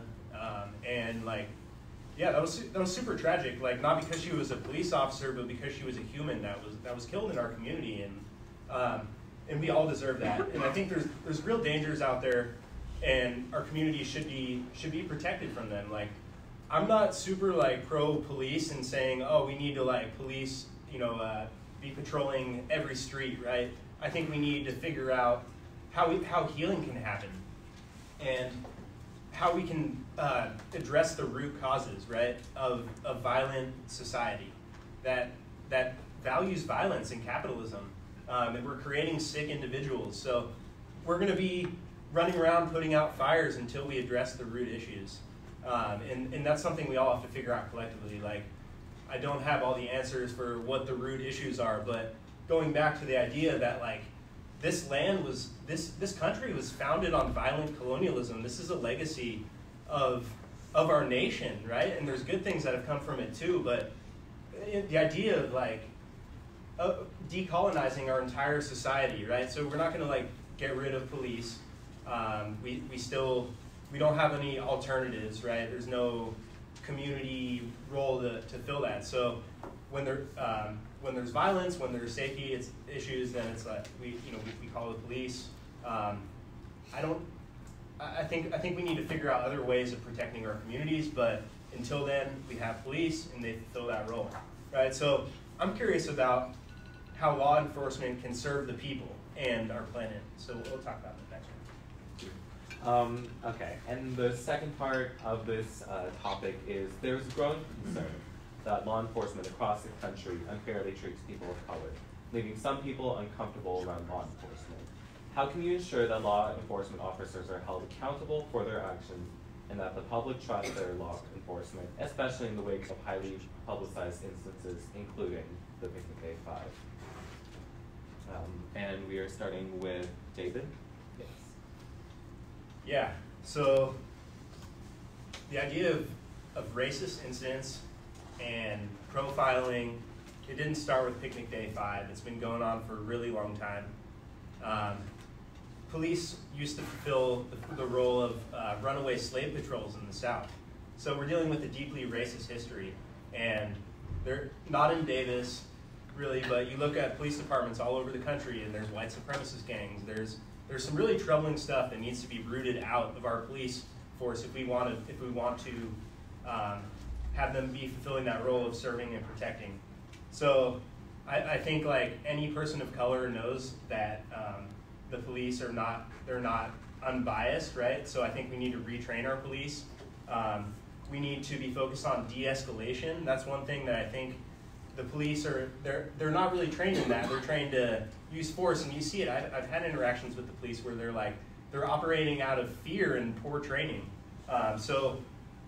that was super tragic. Not because she was a police officer, but because she was a human that was killed in our community, and we all deserve that. And I think there's real dangers out there, and our community should be protected from them. I'm not super pro police and saying, oh, we need to police, be patrolling every street, right? I think we need to figure out how healing can happen and how we can address the root causes, right, of violent society that values violence and capitalism, and we're creating sick individuals. So we're going to be running around putting out fires until we address the root issues. And that's something we all have to figure out collectively. I don't have all the answers for what the root issues are, but going back to the idea that this land was, this country was founded on violent colonialism. This is a legacy of our nation, right? And there's good things that have come from it too, but the idea of decolonizing our entire society, right? So we're not gonna get rid of police. We don't have any alternatives, right? There's no community role to fill that. So when there's violence, when there's safety issues, then it's we call the police. I think we need to figure out other ways of protecting our communities, but until then, we have police and they fulfill that role, right? So I'm curious about how law enforcement can serve the people and our planet. So we'll talk about that next one. Okay, and the second part of this topic is there's growing concern that law enforcement across the country unfairly treats people of color, leaving some people uncomfortable around law enforcement. How can you ensure that law enforcement officers are held accountable for their actions and that the public trusts their law enforcement, especially in the wake of highly publicized instances, including the Picnic Day 5? And we are starting with David. Yes. Yeah, so the idea of racist incidents and profiling it didn't start with Picnic Day 5. It's been going on for a really long time. Police used to fulfill the role of runaway slave patrols in the South. So we're dealing with a deeply racist history, and they're not in Davis, really, but you look at police departments all over the country, and there's white supremacist gangs. There's some really troubling stuff that needs to be rooted out of our police force if we want to have them be fulfilling that role of serving and protecting. So I think like any person of color knows that the police are not unbiased, right? So I think we need to retrain our police. We need to be focused on de-escalation. That's one thing that I think the police they're not really trained in that. They're trained to use force, and you see it. I've had interactions with the police where they're operating out of fear and poor training. So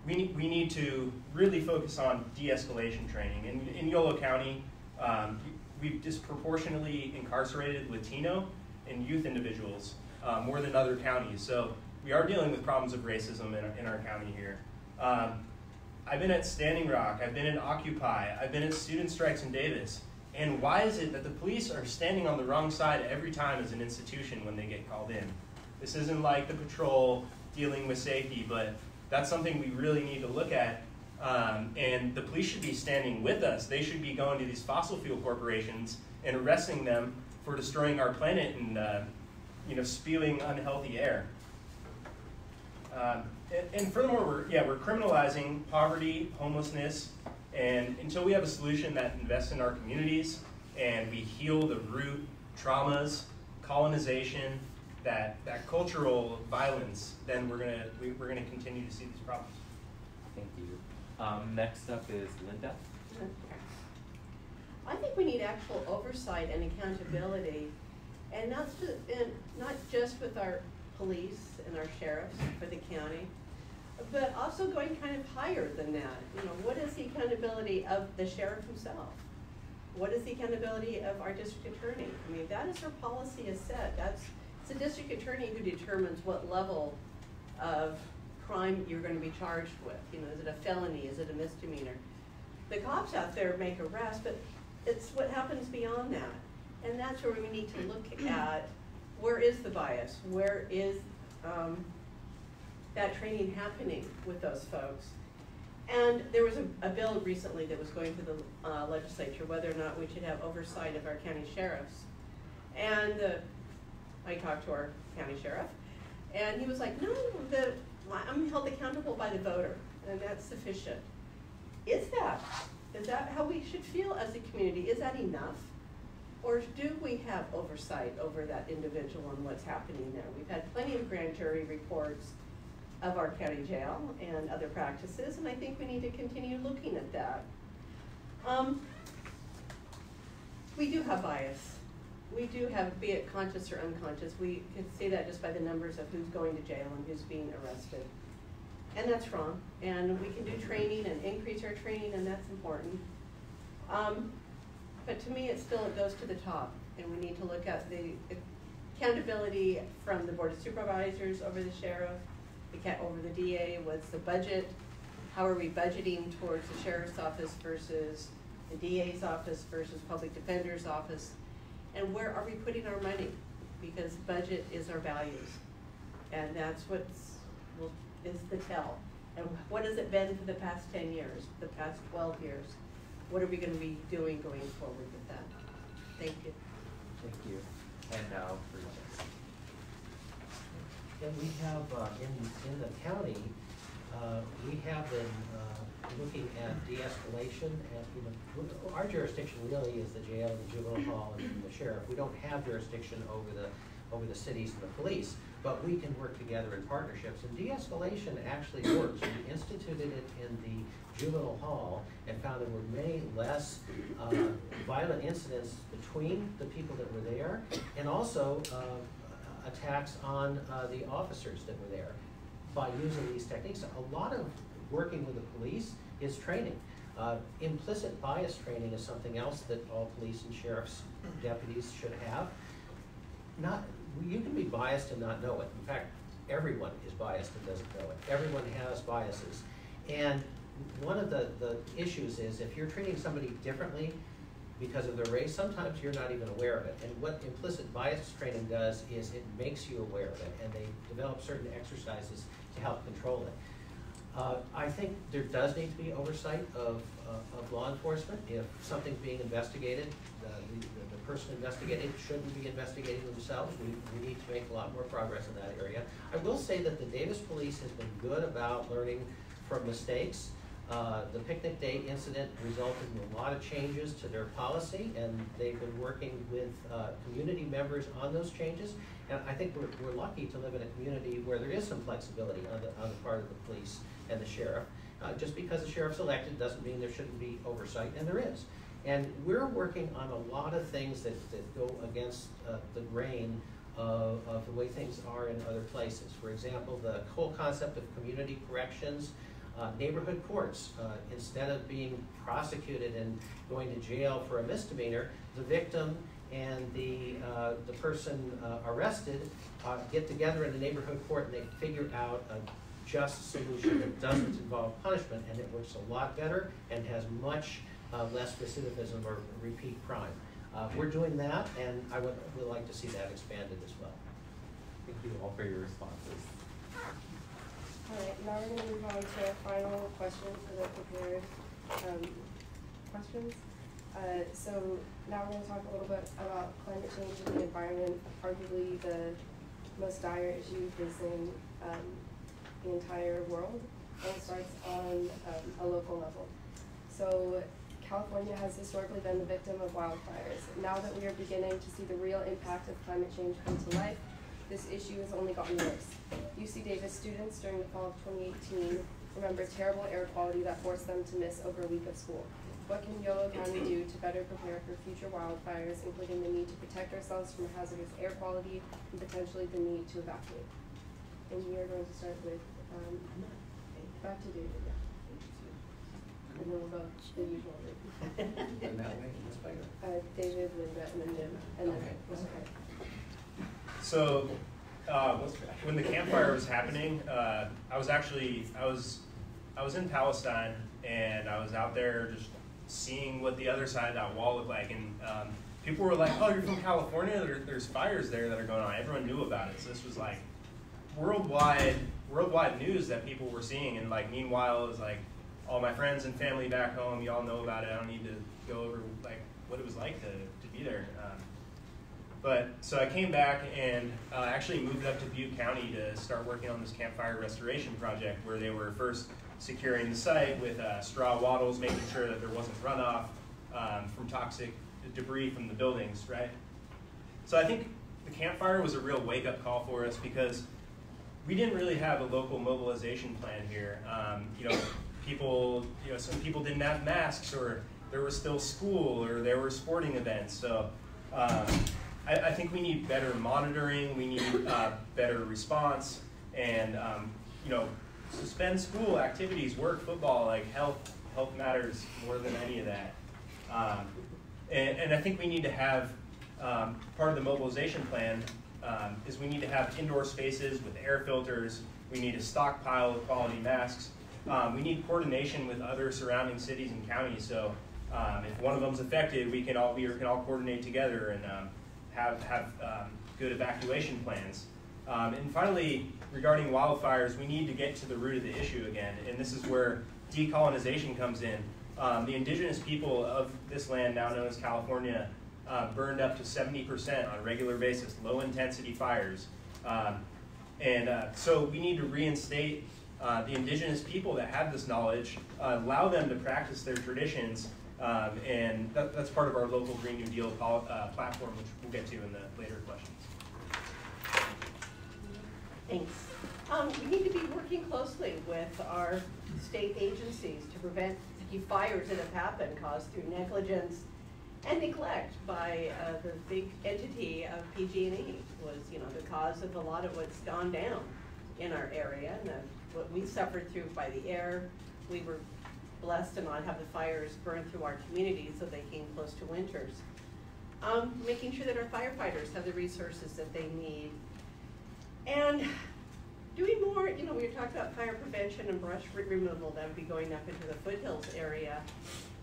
we need to really focus on de-escalation training. In Yolo County, we've disproportionately incarcerated Latino and youth individuals more than other counties. So we are dealing with problems of racism in our county here. I've been at Standing Rock, I've been in Occupy, I've been at student strikes in Davis. And why is it that the police are standing on the wrong side every time as an institution when they get called in? This isn't like the patrol dealing with safety, but that's something we really need to look at. And the police should be standing with us. They should be going to these fossil fuel corporations and arresting them for destroying our planet and spewing unhealthy air. And furthermore, we're criminalizing poverty, homelessness, and until we have a solution that invests in our communities and we heal the root traumas, colonization, that cultural violence, then we're gonna continue to see these problems. Thank you. Next up is Linda. I think we need actual oversight and accountability, and not just with our police and our sheriffs for the county, but also going kind of higher than that. What is the accountability of the sheriff himself? What is the accountability of our district attorney? I mean, that is our policy is set. It's the district attorney who determines what level of crime you're going to be charged with. Is it a felony? Is it a misdemeanor? The cops out there make arrests, but it's what happens beyond that. And that's where we need to look at where is the bias? Where is that training happening with those folks? And there was a bill recently that was going to the legislature, whether or not we should have oversight of our county sheriffs. And I talked to our county sheriff, and he was like, no, I'm held accountable by the voter, and that's sufficient. Is that how we should feel as a community? Is that enough? Or do we have oversight over that individual and what's happening there? We've had plenty of grand jury reports of our county jail and other practices, and I think we need to continue looking at that. We do have bias. We do have, be it conscious or unconscious, we can see that just by the numbers of who's going to jail and who's being arrested. And that's wrong. And we can do training and increase our training, and that's important. But to me, it goes to the top, and we need to look at the accountability from the Board of Supervisors over the sheriff, over the DA. What's the budget? How are we budgeting towards the sheriff's office versus the DA's office versus public defender's office? And where are we putting our money? Because budget is our values, and that's is the tell. And what has it been for the past 10 years, the past 12 years? What are we going to be doing going forward with that? Thank you. Thank you. And now for Jess. And we have in the county, we have been looking at de-escalation. And our jurisdiction really is the jail, the juvenile hall, and the sheriff. We don't have jurisdiction over the cities and the police, but we can work together in partnerships. And de-escalation actually works. We instituted it in the juvenile hall and found there were many less violent incidents between the people that were there, and also attacks on the officers that were there by using these techniques. A lot of working with the police is training. Implicit bias training is something else that all police and sheriff's deputies should have. You can be biased and not know it. In fact, everyone is biased and doesn't know it. Everyone has biases. And one of the issues is if you're treating somebody differently, because of their race, sometimes you're not even aware of it. And what implicit bias training does is it makes you aware of it, and they develop certain exercises to help control it. I think there does need to be oversight of law enforcement. If something's being investigated, the person investigating shouldn't be investigating themselves. We need to make a lot more progress in that area. I will say that the Davis Police has been good about learning from mistakes. The picnic day incident resulted in a lot of changes to their policy, and they've been working with community members on those changes. And I think we're lucky to live in a community where there is some flexibility on the part of the police and the sheriff. Just because the sheriff's elected doesn't mean there shouldn't be oversight, and there is. And we're working on a lot of things that go against the grain of the way things are in other places. For example, the whole concept of community corrections, neighborhood courts. Instead of being prosecuted and going to jail for a misdemeanor, the victim and the person arrested get together in the neighborhood court and they figure out a just solution that doesn't involve punishment, and it works a lot better and has much less recidivism or repeat crime. We're doing that, and I would like to see that expanded as well. Thank you all for your responses. All right, now we're going to move on to our final questions for the prepared questions. So now we're going to talk a little bit about climate change and the environment, arguably the most dire issue facing the entire world, and it starts on a local level. So California has historically been the victim of wildfires. Now that we are beginning to see the real impact of climate change come to life, this issue has only gotten worse. UC Davis students during the fall of 2018 remember terrible air quality that forced them to miss over a week of school. What can Yolo County do to better prepare for future wildfires, including the need to protect ourselves from hazardous air quality and potentially the need to evacuate? And we are going to start with, back to David, yeah. And then we'll go the usual route. And that way, it's better. David, Linda, and then Jim, and then okay. So when the campfire was happening, I was in Palestine, and I was out there just seeing what the other side of that wall looked like, and people were like, "Oh, you're from California? There's fires there that are going on." Everyone knew about it, so this was like worldwide news that people were seeing. And like meanwhile, it was like all my friends and family back home, y'all know about it. I don't need to go over like what it was like to be there. But so I came back and actually moved up to Butte County to start working on this campfire restoration project, where they were first securing the site with straw wattles, making sure that there wasn't runoff from toxic debris from the buildings, right? So I think the campfire was a real wake-up call for us, because we didn't really have a local mobilization plan here. Some people didn't have masks, or there was still school, or there were sporting events. So I think we need better monitoring, we need better response, and suspend school activities, work, football, like health matters more than any of that. And I think we need to have, part of the mobilization plan is we need to have indoor spaces with air filters, we need a stockpile of quality masks, we need coordination with other surrounding cities and counties, so if one of them's affected, we can all coordinate together and have good evacuation plans. And finally, regarding wildfires, we need to get to the root of the issue again, and this is where decolonization comes in. The indigenous people of this land, now known as California, burned up to 70% on a regular basis, low-intensity fires. So we need to reinstate the indigenous people that have this knowledge, allow them to practice their traditions, and that's part of our local Green New Deal platform, which we'll get to in the later questions. Thanks. We need to be working closely with our state agencies to prevent the fires that have happened caused through negligence and neglect by the big entity of PG&E was, the cause of a lot of what's gone down in our area, and what we suffered through by the air. We were blessed to not have the fires burn through our community, so they came close to winters. Making sure that our firefighters have the resources that they need. And doing more, we were talking about fire prevention and brush removal that would be going up into the foothills area.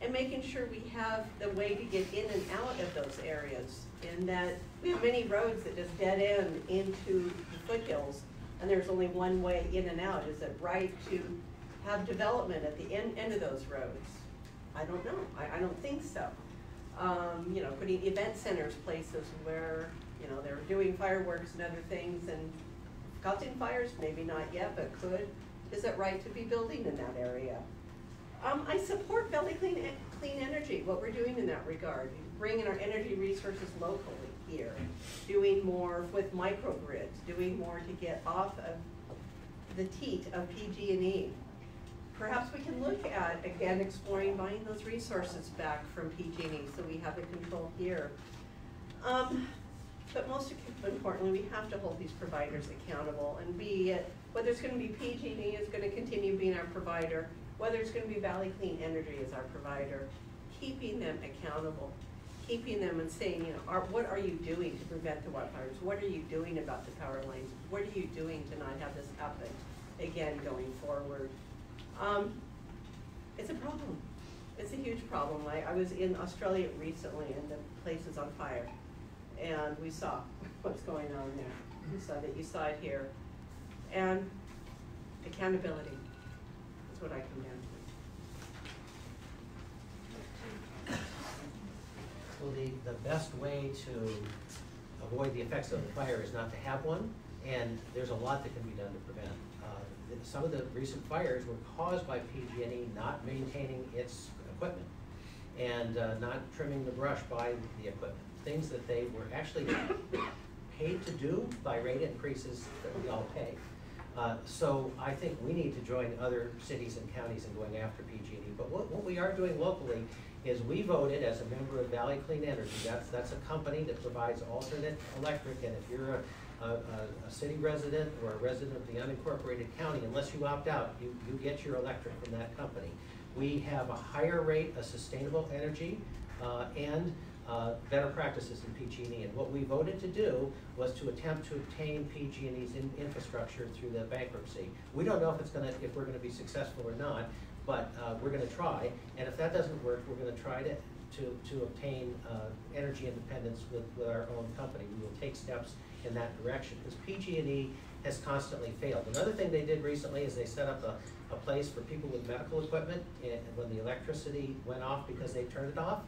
and making sure we have the way to get in and out of those areas. And that we have many roads that just dead end into the foothills, and there's only one way in and out. Is it right to have development at the end of those roads? I don't know. I don't think so. You know, putting event centers, places where, you know, they're doing fireworks and other things and causing fires, maybe not yet, but could. Is it right to be building in that area? I support Valley Clean Energy, what we're doing in that regard, bringing our energy resources locally here, doing more with microgrids, doing more to get off of the teat of PG&E. Perhaps we can look at, again, exploring buying those resources back from PG&E so we have the control here. But most importantly, we have to hold these providers accountable, and be it, whether it's going to be PG&E is going to continue being our provider, whether it's going to be Valley Clean Energy as our provider, keeping them accountable, keeping them and saying, you know, what are you doing to prevent the wildfires? What are you doing about the power lines? What are you doing to not have this happen again going forward? It's a problem. It's a huge problem. I was in Australia recently, and the place is on fire, and we saw what's going on there. We saw that, you saw it here, and accountability is what I come down to. Well, the best way to avoid the effects of the fire is not to have one, and there's a lot that can be done to prevent. Some of the recent fires were caused by PG&E not maintaining its equipment and not trimming the brush by the equipment. Things that they were actually paid to do by rate increases that we all pay. So I think we need to join other cities and counties in going after PG&E. But what we are doing locally is we voted as a member of Valley Clean Energy. That's a company that provides alternate electric, and if you're a city resident or a resident of the unincorporated county, unless you opt out, you get your electric from that company. We have a higher rate of sustainable energy and better practices in PG&E. And what we voted to do was to attempt to obtain PG&E's infrastructure through the bankruptcy. We don't know if we're gonna be successful or not, but we're gonna try. And if that doesn't work, we're gonna try to obtain energy independence with our own company. We will take steps in that direction, because PG&E has constantly failed. Another thing they did recently is they set up a place for people with medical equipment when the electricity went off because they turned it off.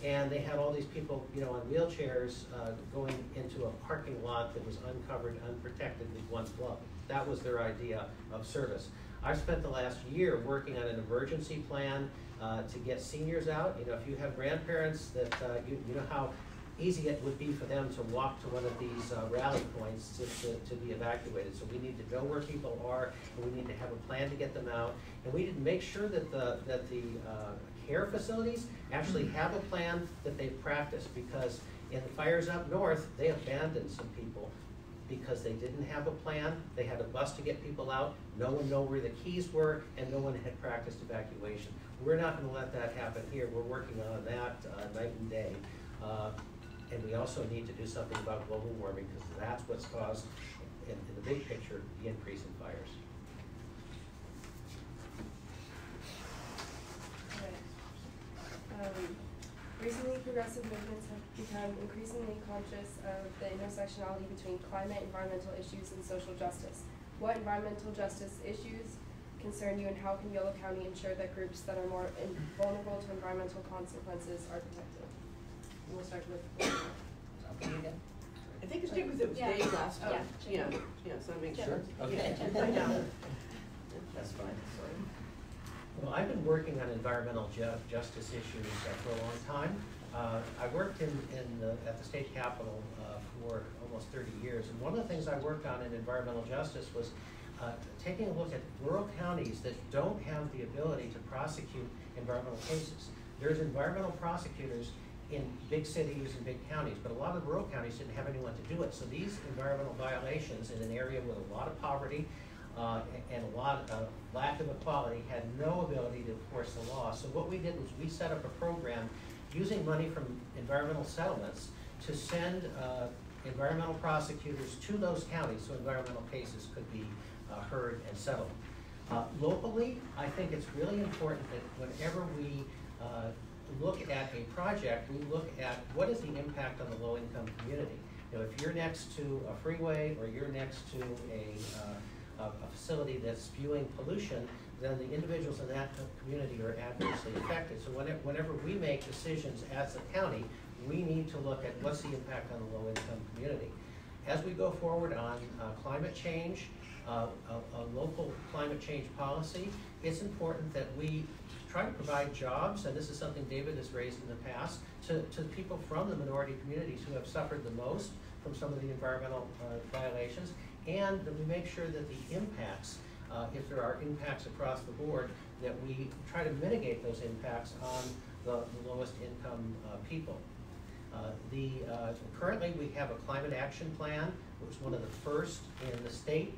And they had all these people, you know, on wheelchairs going into a parking lot that was uncovered, unprotected with one plug. That was their idea of service. I've spent the last year working on an emergency plan to get seniors out. You know, if you have grandparents that, you know how easy it would be for them to walk to one of these rally points to be evacuated. So we need to know where people are, and we need to have a plan to get them out. And we need to make sure that the care facilities actually have a plan that they've practiced, because in the fires up north, they abandoned some people because they didn't have a plan. They had a bus to get people out. No one knew where the keys were, and no one had practiced evacuation. We're not going to let that happen here. We're working on that night and day. And we also need to do something about global warming, because that's what's caused, in the big picture, the increase in fires. Recently, progressive movements have become increasingly conscious of the intersectionality between climate, environmental issues, and social justice. What environmental justice issues concern you, and how can Yolo County ensure that groups that are more vulnerable to environmental consequences are protected? And we'll start with. I think it's because it was Dave last time. Yeah, so I make sure. Okay. I know. That's fine. Sorry. Well, I've been working on environmental justice issues for a long time. I worked at the state capitol for almost 30 years, and one of the things I worked on in environmental justice was taking a look at rural counties that don't have the ability to prosecute environmental cases. There's environmental prosecutors in big cities and big counties, but a lot of rural counties didn't have anyone to do it. So these environmental violations in an area with a lot of poverty and a lot of lack of equality had no ability to enforce the law. So what we did was we set up a program using money from environmental settlements to send environmental prosecutors to those counties so environmental cases could be heard and settled. Locally, I think it's really important that whenever we look at a project, we look at what is the impact on the low-income community. You know, if you're next to a freeway or you're next to a facility that's spewing pollution, then the individuals in that community are adversely affected. So whenever we make decisions as a county, we need to look at what's the impact on the low-income community. As we go forward on climate change, a local climate change policy, it's important that we try to provide jobs, and this is something David has raised in the past, to people from the minority communities who have suffered the most from some of the environmental violations, and that we make sure that the impacts, if there are impacts across the board, that we try to mitigate those impacts on the lowest income people. Currently we have a climate action plan, which was one of the first in the state,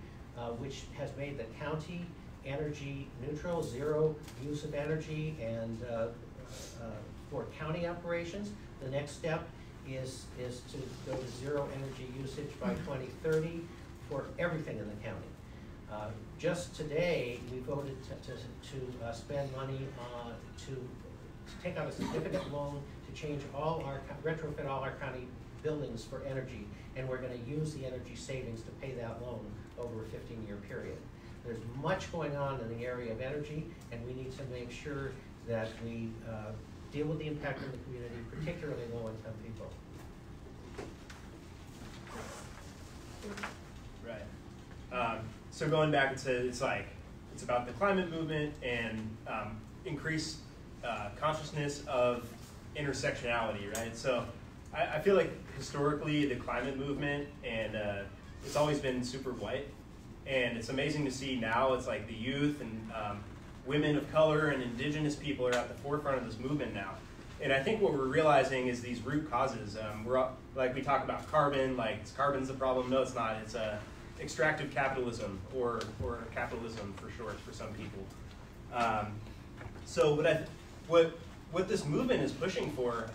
which has made the county energy neutral, zero use of energy, and for county operations. The next step is to go to zero energy usage by 2030 for everything in the county. Just today, we voted to spend money to take out a significant loan to change retrofit all our county buildings for energy, and we're going to use the energy savings to pay that loan over a 15-year period. There's much going on in the area of energy, and we need to make sure that we deal with the impact on the community, particularly low-income people. Right. So going back, it's about the climate movement and increased consciousness of intersectionality, right? So I feel like historically the climate movement, and it's always been super white, and it's amazing to see now it's like the youth and women of color and indigenous people are at the forefront of this movement now. And I think what we're realizing is these root causes. Like we talk about carbon, like carbon's the problem. No, it's not. It's extractive capitalism, or capitalism for short for some people. So what this movement is pushing for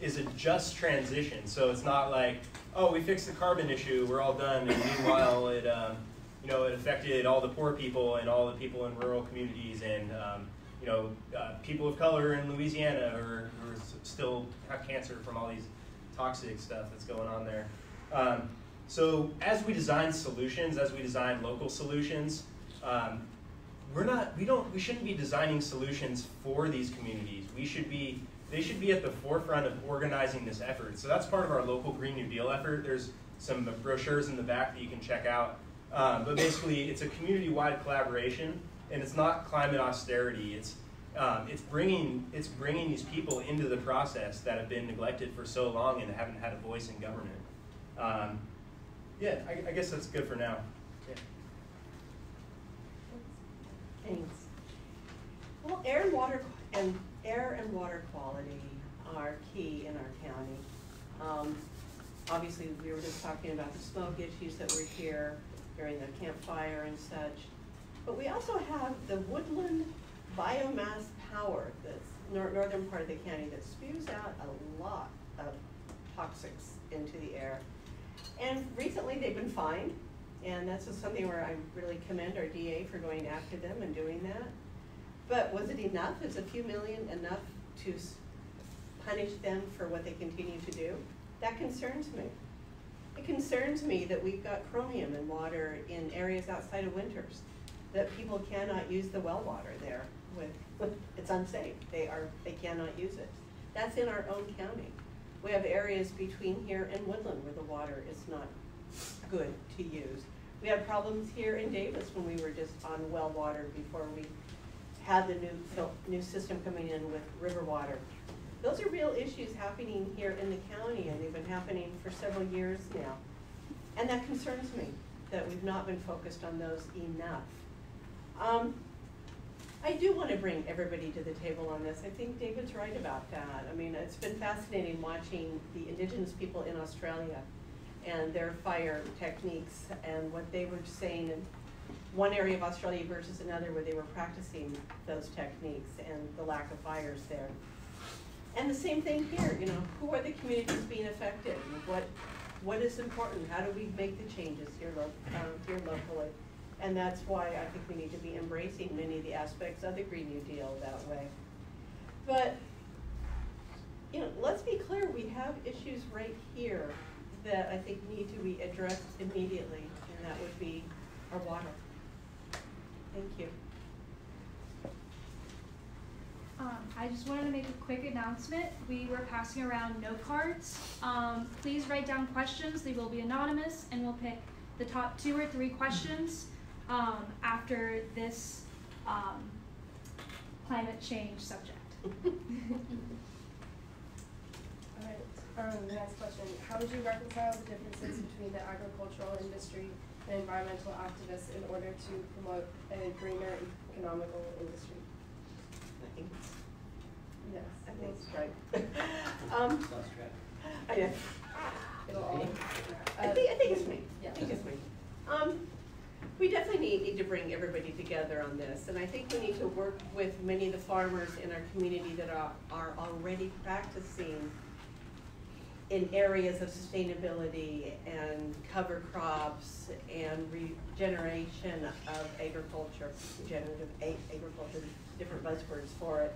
is a just transition. So it's not like, oh, we fixed the carbon issue, we're all done, and meanwhile it it affected all the poor people and all the people in rural communities, and people of color in Louisiana who still have cancer from all these toxic stuff that's going on there. So as we design solutions, as we design local solutions, we shouldn't be designing solutions for these communities. They should be at the forefront of organizing this effort. So that's part of our local Green New Deal effort. There's some brochures in the back that you can check out. But basically, it's a community-wide collaboration, and it's not climate austerity. It's bringing these people into the process that have been neglected for so long and haven't had a voice in government. Yeah, I guess that's good for now. Yeah. Thanks. Well, air and water quality are key in our county. Obviously, we were just talking about the smoke issues that were here during the campfire and such. But we also have the woodland biomass power that's northern part of the county that spews out a lot of toxics into the air. And recently they've been fined, and that's just something where I really commend our DA for going after them and doing that. But was it enough? Is a few million enough to punish them for what they continue to do? That concerns me. It concerns me that we've got chromium in water in areas outside of Winters, that people cannot use the well water there. It's unsafe. They cannot use it. That's in our own county. We have areas between here and Woodland where the water is not good to use. We had problems here in Davis when we were just on well water before we had the new system coming in with river water. Those are real issues happening here in the county, and they've been happening for several years now. And that concerns me, that we've not been focused on those enough. I do want to bring everybody to the table on this. I think David's right about that. I mean, it's been fascinating watching the indigenous people in Australia and their fire techniques and what they were saying in one area of Australia versus another where they were practicing those techniques and the lack of fires there. And the same thing here, who are the communities being affected? What is important? How do we make the changes here locally? And that's why I think we need to be embracing many of the aspects of the Green New Deal that way. But, you know, let's be clear, we have issues right here that I think need to be addressed immediately, and that would be our water. Thank you. I just wanted to make a quick announcement. We were passing around note cards. Please write down questions. They will be anonymous, and we'll pick the top 2 or 3 questions after this climate change subject. Alright, the next question. How would you reconcile the differences between the agricultural industry and environmental activists in order to promote a greener economical industry? I think it's, Yes. I think it's right. Lost track. I know. It'll all. I think it's me. Yeah. I think it's me. We definitely need to bring everybody together on this, and I think we need to work with many of the farmers in our community that are already practicing in areas of sustainability and cover crops and regeneration of agriculture, regenerative agriculture, different buzzwords for it.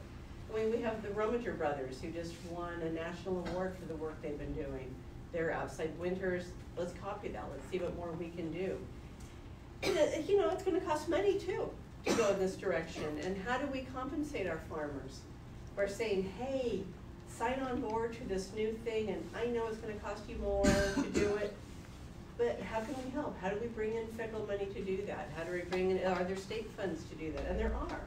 I mean, we have the Rominger brothers who just won a national award for the work they've been doing. They're outside winters. Let's copy that. Let's see what more we can do. And you know, it's going to cost money too to go in this direction. And how do we compensate our farmers? We're saying, hey, sign on board to this new thing, and I know it's going to cost you more to do it, but how can we help? How do we bring in federal money to do that? How do we bring in, are there state funds to do that? And there are.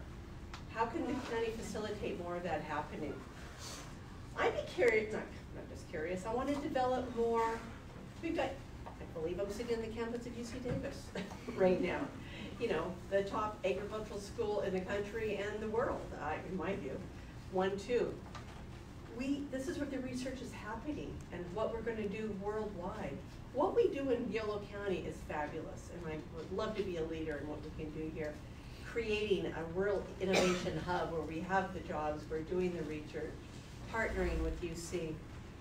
How can the county facilitate more of that happening? I'd be curious, not just curious, I want to develop more. We've got, I believe I'm sitting on the campus of UC Davis right now. You know, the top agricultural school in the country and the world, in my view. 1, 2. This is where the research is happening and what we're going to do worldwide. What we do in Yolo County is fabulous, and I would love to be a leader in what we can do here. Creating a real innovation hub where we have the jobs, we're doing the research, partnering with UC.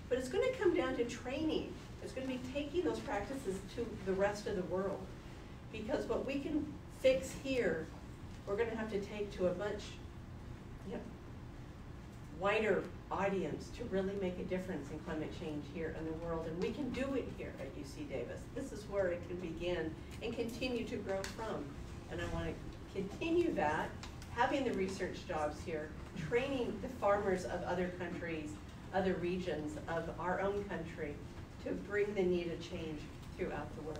But it's going to come down to training. It's going to be taking those practices to the rest of the world. Because what we can fix here, we're going to have to take to a much wider audience to really make a difference in climate change here in the world. And we can do it here at UC Davis. This is where it can begin and continue to grow from. And I want to continue that, having the research jobs here, training the farmers of other countries, other regions of our own country to bring the needed change throughout the world.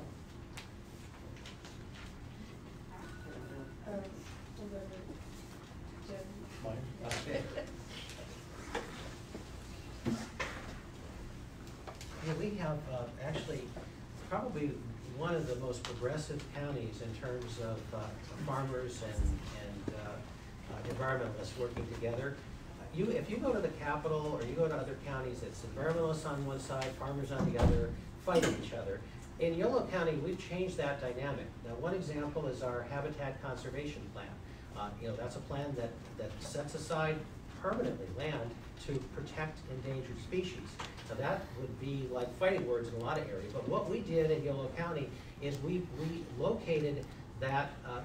Jim. Mine? Okay. Yeah, we have actually probably one of the most progressive counties in terms of farmers and environmentalists working together. If you go to the capital or you go to other counties, it's environmentalists on one side, farmers on the other, fighting each other. In Yolo County, we've changed that dynamic. Now, one example is our habitat conservation plan. That's a plan that sets aside permanently land to protect endangered species. Now that would be like fighting words in a lot of areas, but what we did in Yolo County is we located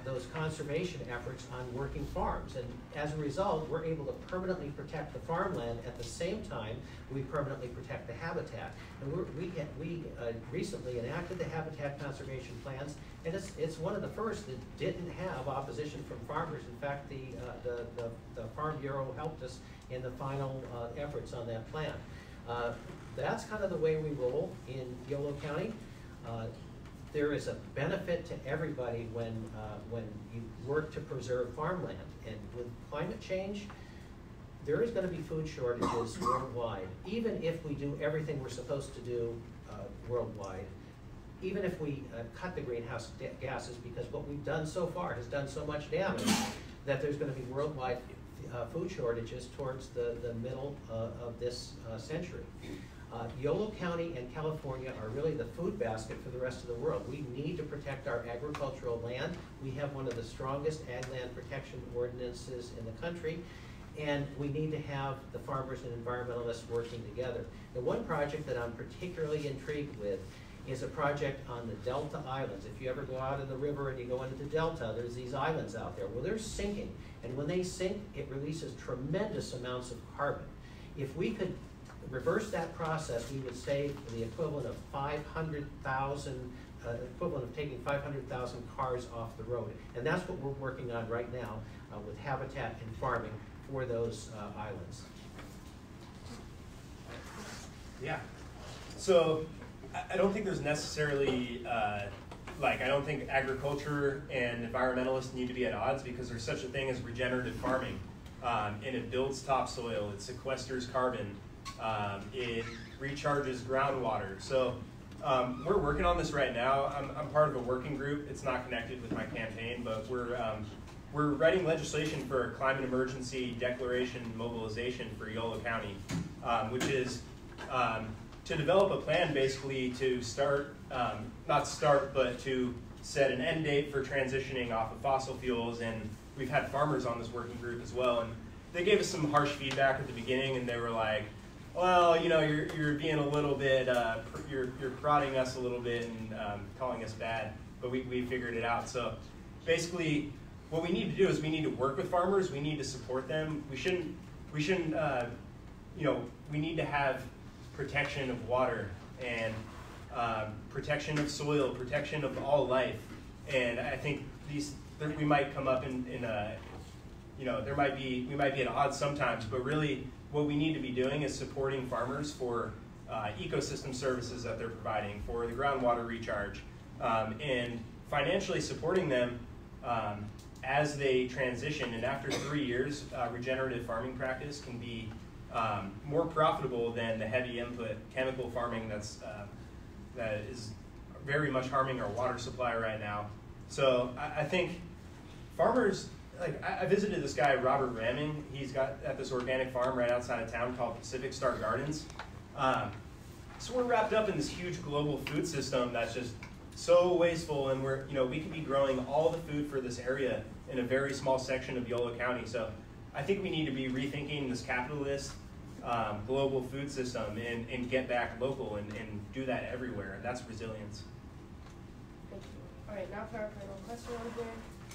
those conservation efforts on working farms, and as a result, we're able to permanently protect the farmland. At the same time, we permanently protect the habitat. And we recently enacted the habitat conservation plans, and it's one of the first that didn't have opposition from farmers. In fact, the Farm Bureau helped us in the final efforts on that plan. That's kind of the way we roll in Yolo County. There is a benefit to everybody when you work to preserve farmland. And with climate change, there is going to be food shortages worldwide. Even if we do everything we're supposed to do worldwide, even if we cut the greenhouse gases, because what we've done so far has done so much damage that there's going to be worldwide food shortages towards the middle of this century. Yolo County and California are really the food basket for the rest of the world. We need to protect our agricultural land. We have one of the strongest ag land protection ordinances in the country, and we need to have the farmers and environmentalists working together. The one project that I'm particularly intrigued with is a project on the Delta Islands. If you ever go out of the river and you go into the Delta, there's these islands out there. Well, they're sinking, and when they sink, it releases tremendous amounts of carbon. If we could reverse that process, we would save the equivalent of 500,000, equivalent of taking 500,000 cars off the road. And that's what we're working on right now with habitat and farming for those islands. Yeah. So I don't think there's necessarily, I don't think agriculture and environmentalists need to be at odds, because there's such a thing as regenerative farming. And it builds topsoil, it sequesters carbon, it recharges groundwater. So we're working on this right now. I'm part of a working group. It's not connected with my campaign, but we're writing legislation for a climate emergency declaration mobilization for Yolo County, which is to develop a plan basically to but to set an end date for transitioning off of fossil fuels. And we've had farmers on this working group as well, and they gave us some harsh feedback at the beginning, and they were like, well, you know, you're being a little bit, you're prodding us a little bit and calling us bad, but we figured it out. So basically, what we need to do is we need to work with farmers. We need to support them. We shouldn't, you know, we need to have protection of water and protection of soil, protection of all life. And I think we might come up in you know, we might be at odds sometimes, but really what we need to be doing is supporting farmers for ecosystem services that they're providing, for the groundwater recharge, and financially supporting them as they transition. And after 3 years, regenerative farming practice can be more profitable than the heavy input chemical farming that is very much harming our water supply right now. So I think farmers, like I visited this guy, Robert Ramming. He's got at this organic farm right outside of town called Pacific Star Gardens. So we're wrapped up in this huge global food system that's just so wasteful, and we could be growing all the food for this area in a very small section of Yolo County. So I think we need to be rethinking this capitalist global food system and get back local and do that everywhere. And that's resilience. Thank you. All right, now for our final question on here.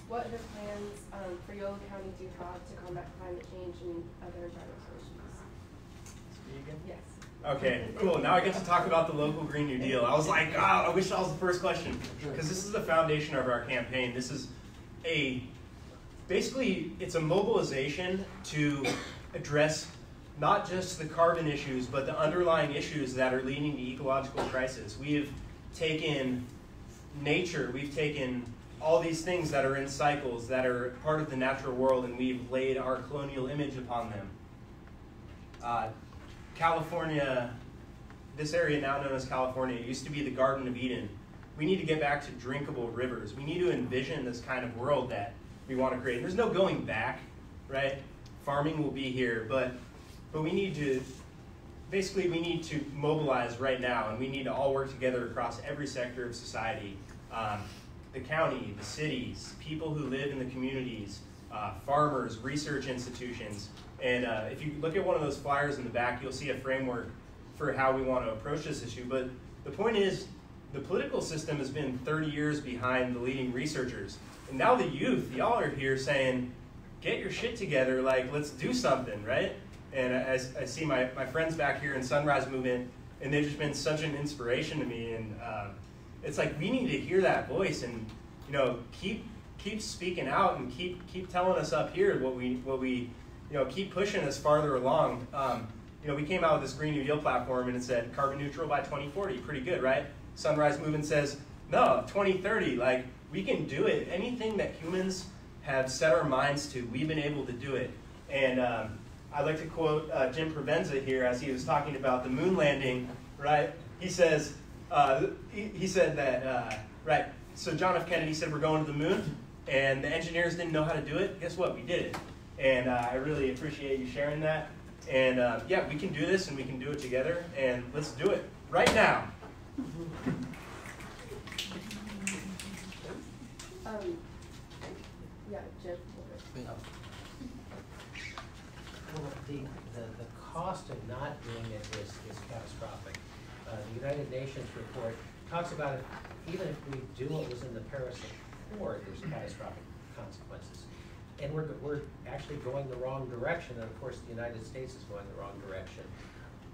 What other plans for Yolo County do you have to combat climate change and other environmental issues? Speak again? Yes. Okay, cool. Now I get to talk about the local Green New Deal. I was like, I wish that was the first question, because this is the foundation of our campaign. This is basically, it's a mobilization to address not just the carbon issues, but the underlying issues that are leading to ecological crisis. We have taken nature, we've taken all these things that are in cycles, that are part of the natural world, and we've laid our colonial image upon them. California, this area now known as California, used to be the Garden of Eden. We need to get back to drinkable rivers. We need to envision this kind of world that we want to create. There's no going back, right? Farming will be here, but we need to, basically we need to mobilize right now, and we need to all work together across every sector of society. The county, the cities, people who live in the communities, farmers, research institutions. And if you look at one of those flyers in the back, you'll see a framework for how we want to approach this issue. But the point is, the political system has been 30 years behind the leading researchers. And now the youth, y'all are here saying, get your shit together, like, let's do something, right? And I see my friends back here in Sunrise Movement, and they've just been such an inspiration to me. And it's like, we need to hear that voice and, you know, keep speaking out and keep telling us up here what we you know, keep pushing us farther along. You know, we came out with this Green New Deal platform, and it said carbon neutral by 2040. Pretty good, right? Sunrise Movement says, no, 2030. Like, we can do it. Anything that humans have set our minds to, we've been able to do it. And I'd like to quote Jim Provenza here as he was talking about the moon landing, right? He says, he said that, right, so John F. Kennedy said we're going to the moon, and the engineers didn't know how to do it. Guess what? We did it. And I really appreciate you sharing that. And yeah, we can do this, and we can do it together, and let's do it right now. Yeah, Jim. Well, the cost of not doing it is catastrophic. The United Nations report talks about it, even if we do what was in the Paris Accord, there's catastrophic consequences. And we're actually going the wrong direction, and of course the United States is going the wrong direction.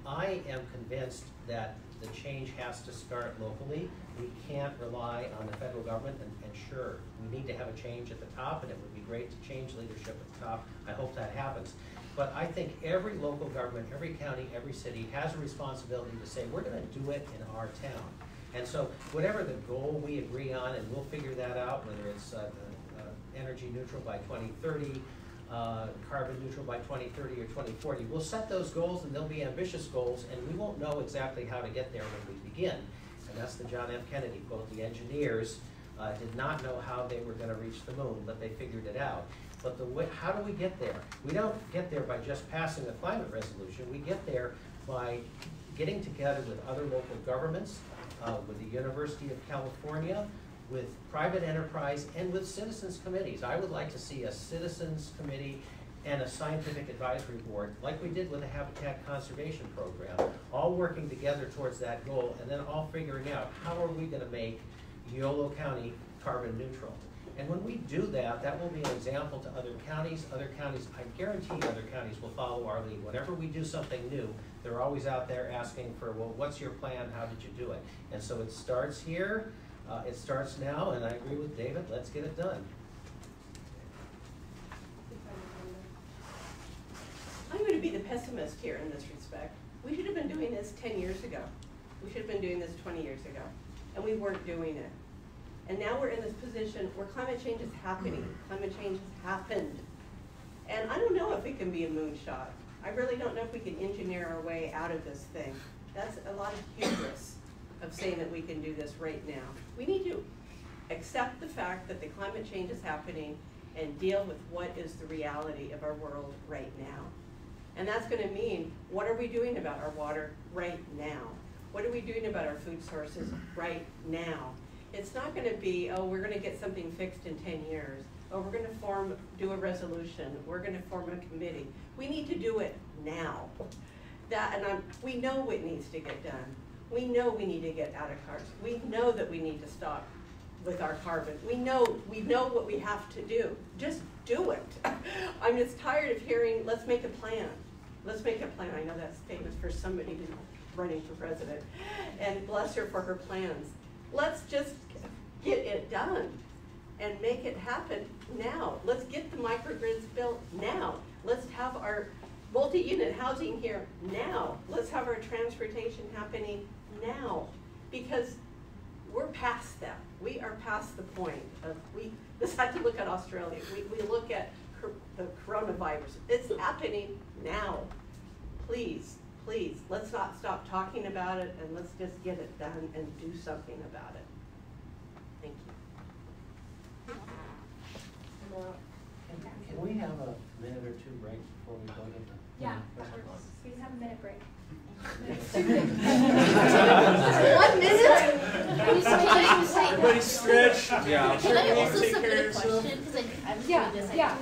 I am convinced that the change has to start locally. We can't rely on the federal government, and sure, we need to have a change at the top, and it would be great to change leadership at the top. I hope that happens. But I think every local government, every county, every city has a responsibility to say, we're gonna do it in our town. And so whatever the goal we agree on, and we'll figure that out, whether it's energy neutral by 2030, carbon neutral by 2030 or 2040. We'll set those goals, and they'll be ambitious goals, and we won't know exactly how to get there when we begin. And that's the John F. Kennedy quote. The engineers did not know how they were going to reach the moon, but they figured it out. But how do we get there? We don't get there by just passing a climate resolution. We get there by getting together with other local governments, with the University of California, with private enterprise, and with citizens committees. I would like to see a citizens committee and a scientific advisory board, like we did with the Habitat Conservation Program, all working together towards that goal, and then all figuring out how are we gonna make Yolo County carbon neutral. And when we do that, that will be an example to other counties. Other counties, I guarantee other counties will follow our lead. Whenever we do something new, they're always out there asking for, well, what's your plan? How did you do it? And so it starts here. It starts now, and I agree with David, let's get it done. I'm going to be the pessimist here in this respect. We should have been doing this 10 years ago. We should have been doing this 20 years ago, and we weren't doing it. And now we're in this position where climate change is happening. Climate change has happened. And I don't know if it can be a moonshot. I really don't know if we can engineer our way out of this thing. That's a lot of hubris of saying that we can do this right now. We need to accept the fact that the climate change is happening and deal with what is the reality of our world right now. And that's going to mean, what are we doing about our water right now? What are we doing about our food sources right now? It's not going to be, oh, we're going to get something fixed in 10 years. Oh, we're going to do a resolution. We're going to form a committee. We need to do it now. We know what needs to get done. We know we need to get out of cars. We know that we need to stop with our carbon. We know what we have to do. Just do it. I'm just tired of hearing, let's make a plan. Let's make a plan. I know that's famous for somebody who's running for president. And bless her for her plans. Let's just get it done and make it happen now. Let's get the microgrids built now. Let's have our multi-unit housing here now. Let's have our transportation happening now, because we're past that. We are past the point of, we just have to look at Australia. We look at the coronavirus. It's happening now. Please, please, let's not stop talking about it, and let's just get it done and do something about it. Thank you. Can we have a minute or two break before we go to the Yeah, question? we just have a minute break. 1 minute? Everybody stretch. Yeah. Can I also Take submit care a of yourself. question? Because I'm Yeah, doing this, yeah.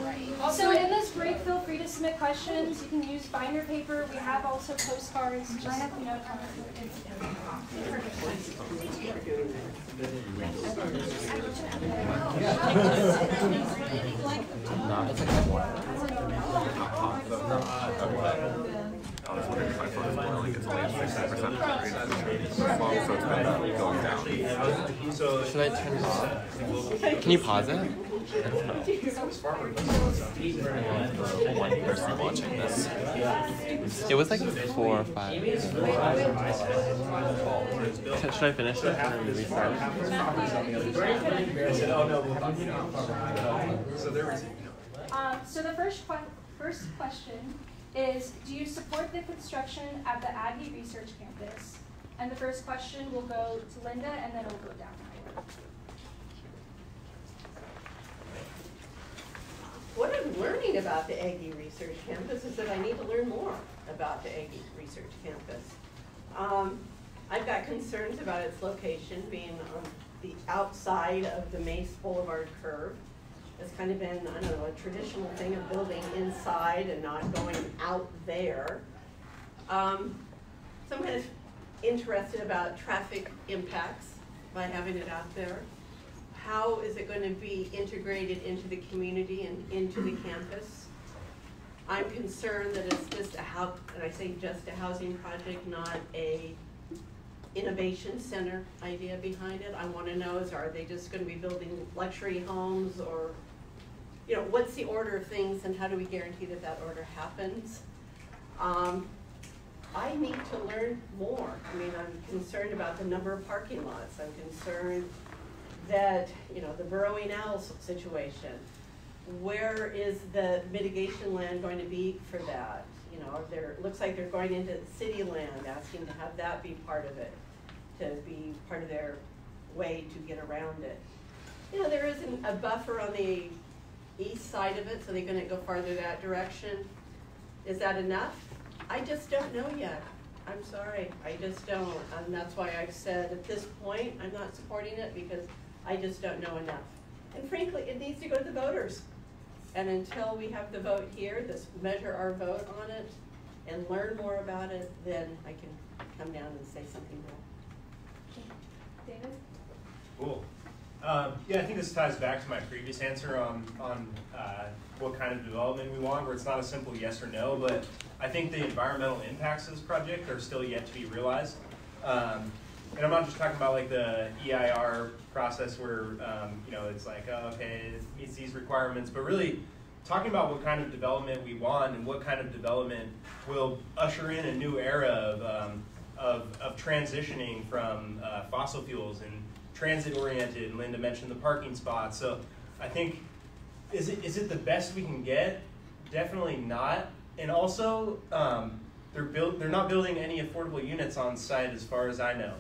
Also, So in this break, feel free to submit questions. You can use binder paper. We have also postcards. Just, you know, I was wondering if I thought it was more like it's only 60% so it's been going down. So Should I turn it off? Can you pause it? I don't know. One person watching this. It was like 4 or 5. Should I finish it and restart? I said, oh no, so there was, so the first question is, do you support the construction of the Aggie Research Campus? And the first question will go to Linda, and then it'll go down the order. What I'm learning about the Aggie Research Campus is that I need to learn more about the Aggie Research Campus. I've got concerns about its location being on the outside of the Mace Boulevard curve. It's kind of been, I don't know, a traditional thing of building inside and not going out there. So I'm kind of interested about traffic impacts by having it out there? How is it going to be integrated into the community and into the campus? I'm concerned that it's just and I say just a housing project, not a innovation center idea behind it. I want to know are they just going to be building luxury homes, or what's the order of things and how do we guarantee that that order happens? I need to learn more. I mean, I'm concerned about the number of parking lots. I'm concerned that, the burrowing owls situation. Where is the mitigation land going to be for that? Looks like they're going into city land, asking to have that be part of it, to be part of their way to get around it. There isn't a buffer on the east side of it, so they're going to go farther that direction. Is that enough? I just don't know yet. I'm sorry, I just don't. And that's why I've said at this point, I'm not supporting it because I just don't know enough. And frankly, it needs to go to the voters. And until we have the vote here, measure our vote on it and learn more about it, then I can come down and say something more. David? Cool. Yeah, I think this ties back to my previous answer on what kind of development we want, where it's not a simple yes or no, but I think the environmental impacts of this project are still yet to be realized. And I'm not just talking about like the EIR process where, it's like, oh, okay, it meets these requirements, but really talking about what kind of development we want and what kind of development will usher in a new era of transitioning from fossil fuels and transit-oriented. And Linda mentioned the parking spots. So I think, is it the best we can get? Definitely not. And also, they're not building any affordable units on site as far as I know.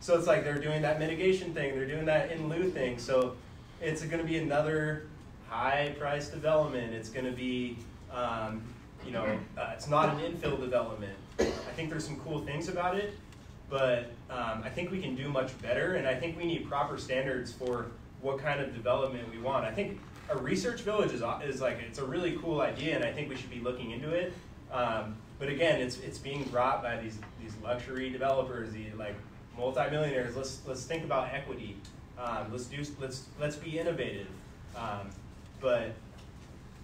So it's like they're doing that mitigation thing, they're doing that in lieu thing. So it's going to be another high-priced development. It's going to be, it's not an infill development. I think there's some cool things about it, but I think we can do much better, and I think we need proper standards for what kind of development we want. I think a research village is like, it's a really cool idea, and I think we should be looking into it. But again, it's being brought by these luxury developers, the like multimillionaires. Let's think about equity. Let's be innovative. But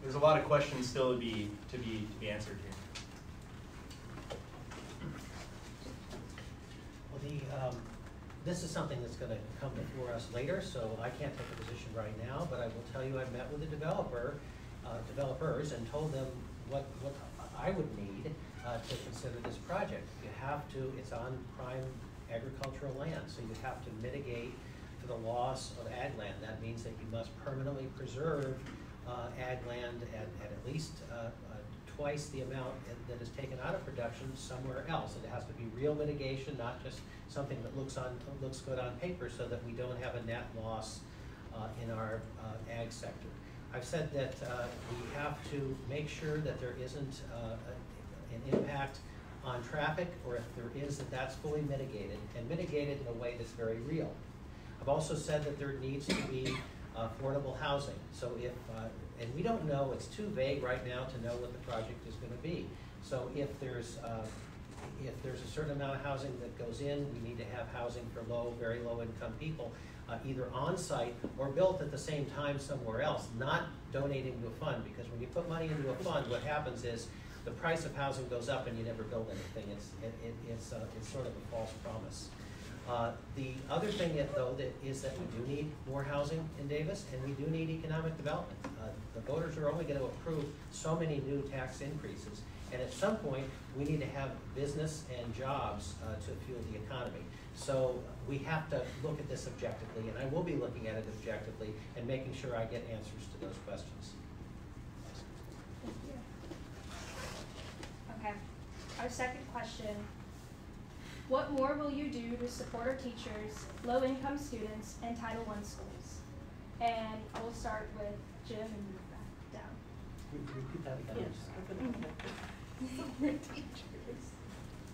there's a lot of questions still to be answered here. Well, this is something that's going to come before us later, so I can't take a position right now. But I will tell you, I met with the developers, and told them what I would need to consider this project. You have to, it's on prime agricultural land, so you have to mitigate for the loss of ag land. That means that you must permanently preserve ag land at least twice the amount that is taken out of production somewhere else. And it has to be real mitigation, not just something that looks good on paper, so that we don't have a net loss in our ag sector. I've said that we have to make sure that there isn't an impact on traffic, or if there is, that's fully mitigated, and mitigated in a way that's very real. I've also said that there needs to be affordable housing. So if, and we don't know, it's too vague right now to know what the project is going to be. So if there's a certain amount of housing that goes in, we need to have housing for very low income people, either on site or built at the same time somewhere else, not donating to a fund, because when you put money into a fund, what happens is the price of housing goes up and you never build anything. It's sort of a false promise. The other thing though is that we do need more housing in Davis, and we do need economic development. The voters are only going to approve so many new tax increases, and at some point we need to have business and jobs to fuel the economy. So we have to look at this objectively, and I will be looking at it objectively and making sure I get answers to those questions. Thank you. Okay, our second question. What more will you do to support our teachers, low-income students, and Title I schools? And I will start with Jim and move back down. Repeat that again. Yes.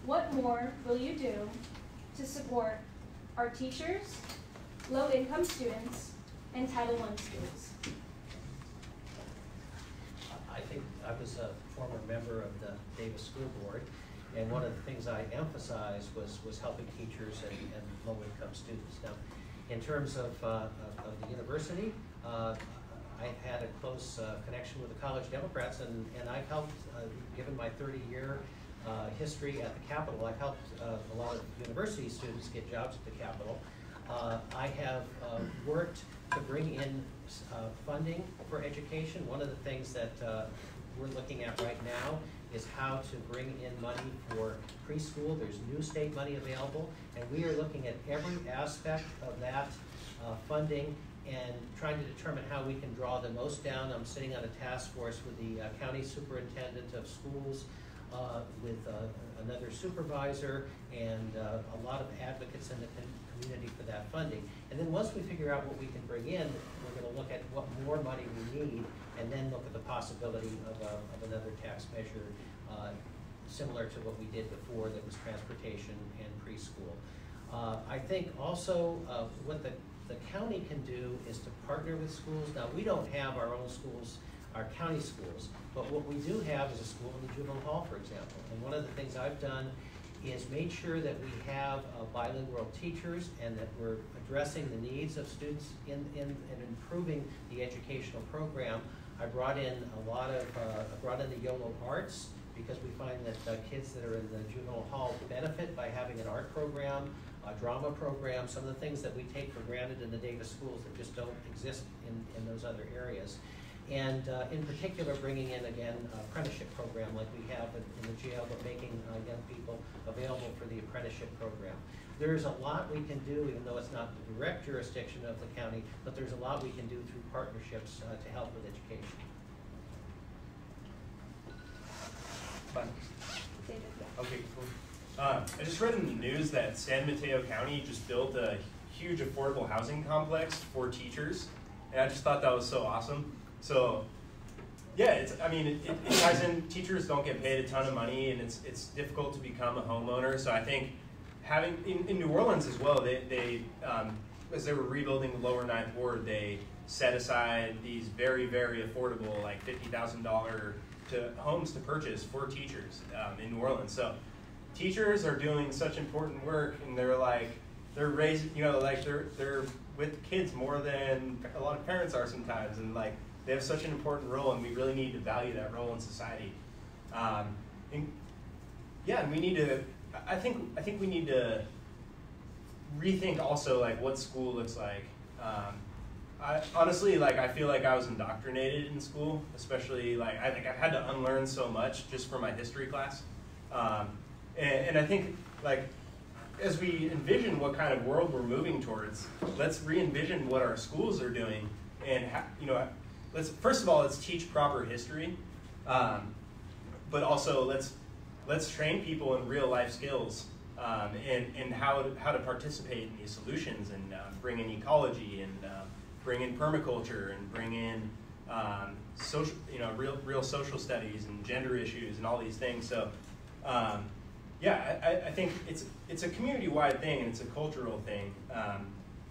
What more will you do to support our teachers, low-income students, and Title I schools? I think I was a former member of the Davis School Board, and one of the things I emphasized was helping teachers and low-income students. Now, In terms of the university, I had a close connection with the College Democrats, and I've helped, given my 30-year history at the Capitol, I've helped a lot of university students get jobs at the Capitol. I have worked to bring in funding for education. One of the things that we're looking at right now is how to bring in money for preschool. There's new state money available, and we are looking at every aspect of that funding and trying to determine how we can draw the most down. I'm sitting on a task force with the county superintendent of schools, with another supervisor, and a lot of advocates in the community for that funding. And then once we figure out what we can bring in, we're going to look at what more money we need, and then look at the possibility of another tax measure similar to what we did before, that was transportation and preschool. I think also what the county can do is to partner with schools. Now, we don't have our own schools, our county schools, but what we do have is a school in the juvenile hall, for example. And one of the things I've done is made sure that we have bilingual teachers, and that we're addressing the needs of students in improving the educational program. I brought in the Yolo Arts, because we find that kids that are in the juvenile hall benefit by having an art program, a drama program, some of the things that we take for granted in the Davis schools that just don't exist in those other areas. And in particular, bringing in, again, an apprenticeship program like we have in the jail, but making young people available for the apprenticeship program. There's a lot we can do, even though it's not the direct jurisdiction of the county, but there's a lot we can do through partnerships to help with education. Okay, cool. I just read in the news that San Mateo County just built a huge affordable housing complex for teachers, and I just thought that was so awesome. So, yeah, it ties in. Teachers don't get paid a ton of money, and it's difficult to become a homeowner. So I think having in New Orleans as well, they as they were rebuilding the lower Ninth Ward, they set aside these very, very affordable, like $50,000 homes to purchase for teachers in New Orleans. So teachers are doing such important work, and they're raising, they're with kids more than a lot of parents are sometimes, and they have such an important role, and we really need to value that role in society. And we need to. I think we need to rethink also what school looks like. I honestly, I feel like I was indoctrinated in school, especially I think I've had to unlearn so much just from my history class. And I think as we envision what kind of world we're moving towards, let's re-envision what our schools are doing, and first of all, let's teach proper history, but also let's train people in real life skills and how to participate in these solutions, and bring in ecology, and bring in permaculture, and bring in social, real social studies and gender issues and all these things. So. I think it's a community-wide thing, and it's a cultural thing,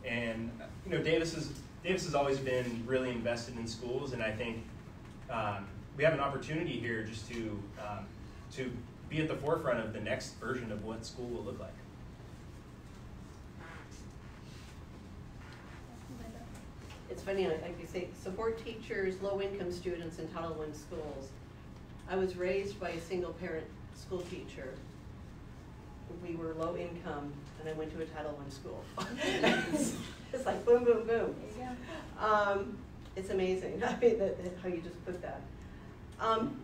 and Davis has always been really invested in schools, and I think we have an opportunity here just to be at the forefront of the next version of what school will look like. It's funny, like you say, support teachers, low-income students in Title I schools. I was raised by a single-parent school teacher. We were low income, and I went to a Title I school. It's like boom, boom, boom. Yeah. It's amazing how you just put that.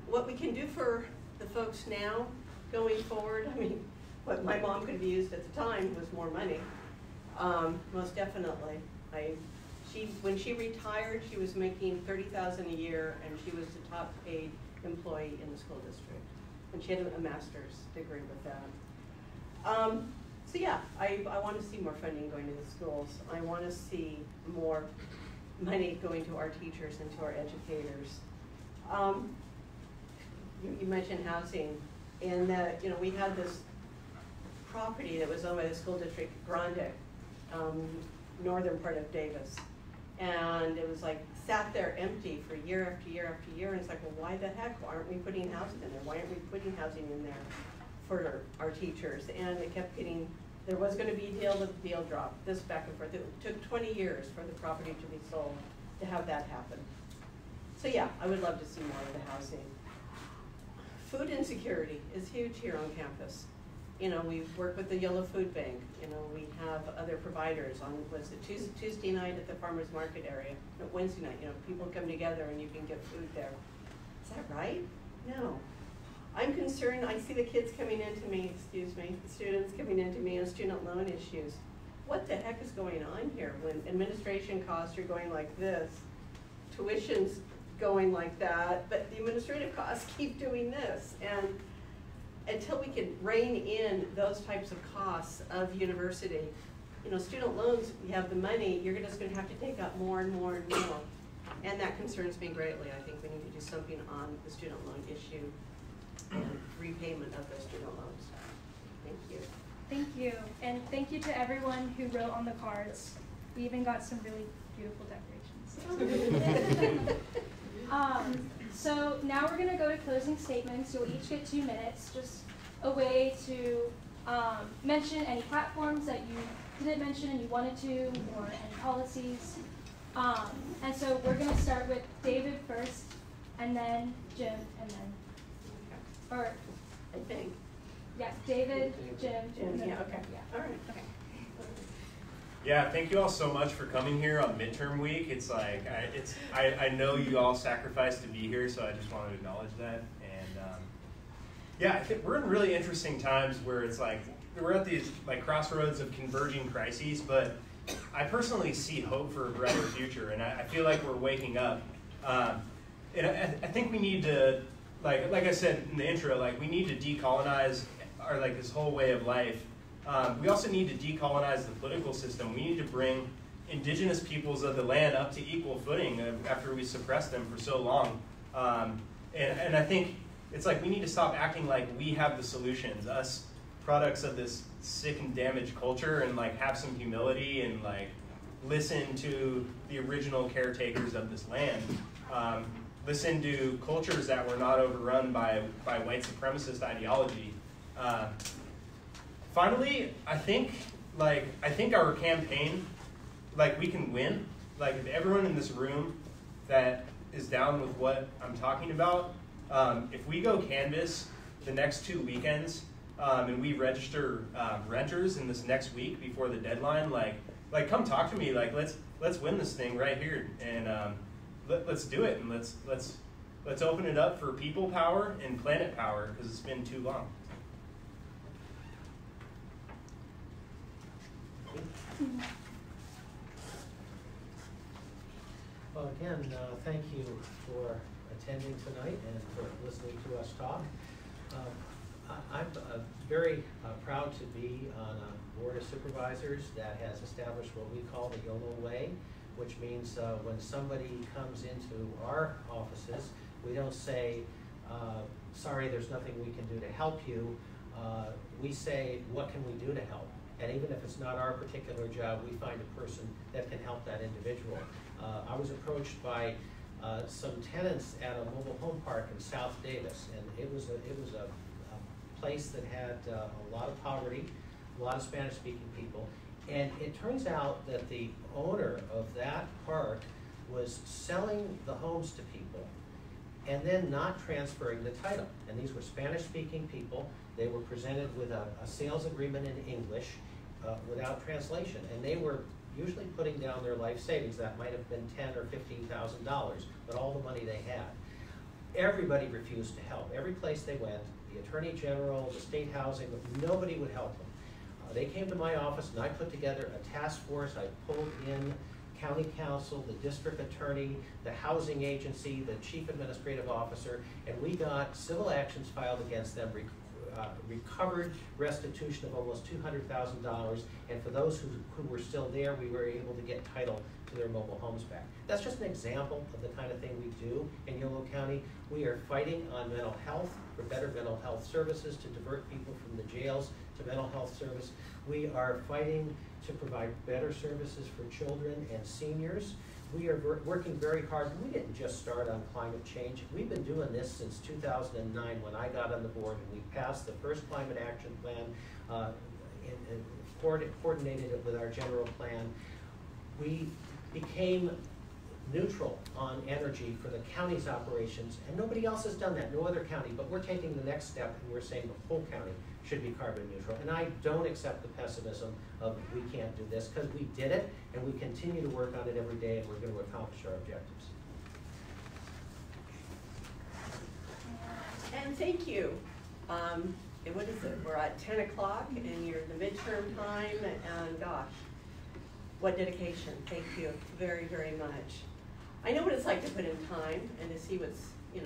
What we can do for the folks now, going forward, what my mom could have used at the time was more money. Most definitely. When she retired, she was making $30,000 a year, and she was the top paid employee in the school district. And she had a master's degree with that. So yeah, I want to see more funding going to the schools. I want to see more money going to our teachers and to our educators. You mentioned housing, and we had this property that was owned by the school district, Grande, northern part of Davis, and it was sat there empty for year after year after year, and it's well, why the heck aren't we putting housing in there? Why aren't we putting housing in there for our teachers? And it kept getting There was going to be a deal, but the deal dropped. This back and forth. It took 20 years for the property to be sold to have that happen. So yeah, I would love to see more of the housing. Food insecurity is huge here on campus. You know, we work with the Yolo Food Bank. You know, we have other providers on, was it Tuesday night at the farmer's market area? No, Wednesday night, you know, people come together and you can get food there. Is that right? No. I'm concerned, I see the kids coming into me, excuse me, the students coming into me on student loan issues. What the heck is going on here when administration costs are going like this, tuition's going like that, but the administrative costs keep doing this? And until we can rein in those types of costs of university, you know, student loans, you have the money, you're just gonna have to take out more and more and more. And that concerns me greatly. I think we need to do something on the student loan issue and repayment of those student loans. Thank you. Thank you, and thank you to everyone who wrote on the cards. We even got some really beautiful decorations. So now we're gonna go to closing statements. You'll each get 2 minutes, just a way to mention any platforms that you didn't mention and you wanted to, or any policies. And so we're gonna start with David first, and then Jim, and then, or, I think. yeah, David, Jim, and then, yeah, okay. yeah. All right. Okay. Yeah, thank you all so much for coming here on midterm week. It's like, I know you all sacrificed to be here, so I just want to acknowledge that. And yeah, I think we're in really interesting times where it's like, we're at these like crossroads of converging crises, but I personally see hope for a brighter future, and I feel like we're waking up. And I think we need to, like I said in the intro, like we need to decolonize our like this whole way of life. We also need to decolonize the political system. We need to bring indigenous peoples of the land up to equal footing after we suppressed them for so long. And I think it's like we need to stop acting like we have the solutions, us products of this sick and damaged culture, and like have some humility and like listen to the original caretakers of this land. Listen to cultures that were not overrun by white supremacist ideology. Finally, I think our campaign, like we can win. Like if everyone in this room that is down with what I'm talking about, if we go canvass the next 2 weekends and we register renters in this next week before the deadline, like come talk to me. Like let's win this thing right here, and let's do it, and let's open it up for people power and planet power, because it's been too long. Well, again, thank you for attending tonight and for listening to us talk. I'm very proud to be on a board of supervisors that has established what we call the YOLO way, which means when somebody comes into our offices, we don't say, sorry, there's nothing we can do to help you. We say, what can we do to help? And even if it's not our particular job, we find a person that can help that individual. I was approached by some tenants at a mobile home park in South Davis, and it was a place that had a lot of poverty, a lot of Spanish-speaking people, and it turns out that the owner of that park was selling the homes to people and then not transferring the title. And these were Spanish-speaking people. They were presented with a sales agreement in English without translation, and they were usually putting down their life savings. That might have been $10,000 or $15,000, but all the money they had. Everybody refused to help. Every place they went, the Attorney General, the state housing, nobody would help them. They came to my office, and I put together a task force. I pulled in county council, the district attorney, the housing agency, the chief administrative officer, and we got civil actions filed against them, recovered restitution of almost $200,000, and for those who were still there, we were able to get title to their mobile homes back. That's just an example of the kind of thing we do in Yolo County. We are fighting on mental health, for better mental health services, to divert people from the jails to mental health service. We are fighting to provide better services for children and seniors. We are working very hard. We didn't just start on climate change. We've been doing this since 2009 when I got on the board, and we passed the first climate action plan coordinated it with our general plan. We became neutral on energy for the county's operations, and nobody else has done that, no other county, but we're taking the next step and we're saying the whole county should be carbon neutral. And I don't accept the pessimism of we can't do this, because we did it and we continue to work on it every day, and we're going to accomplish our objectives. And thank you. What is it? We're at 10 o'clock and you're in the midterm time, and gosh, what dedication. Thank you very, very much. I know what it's like to put in time and to see what's, to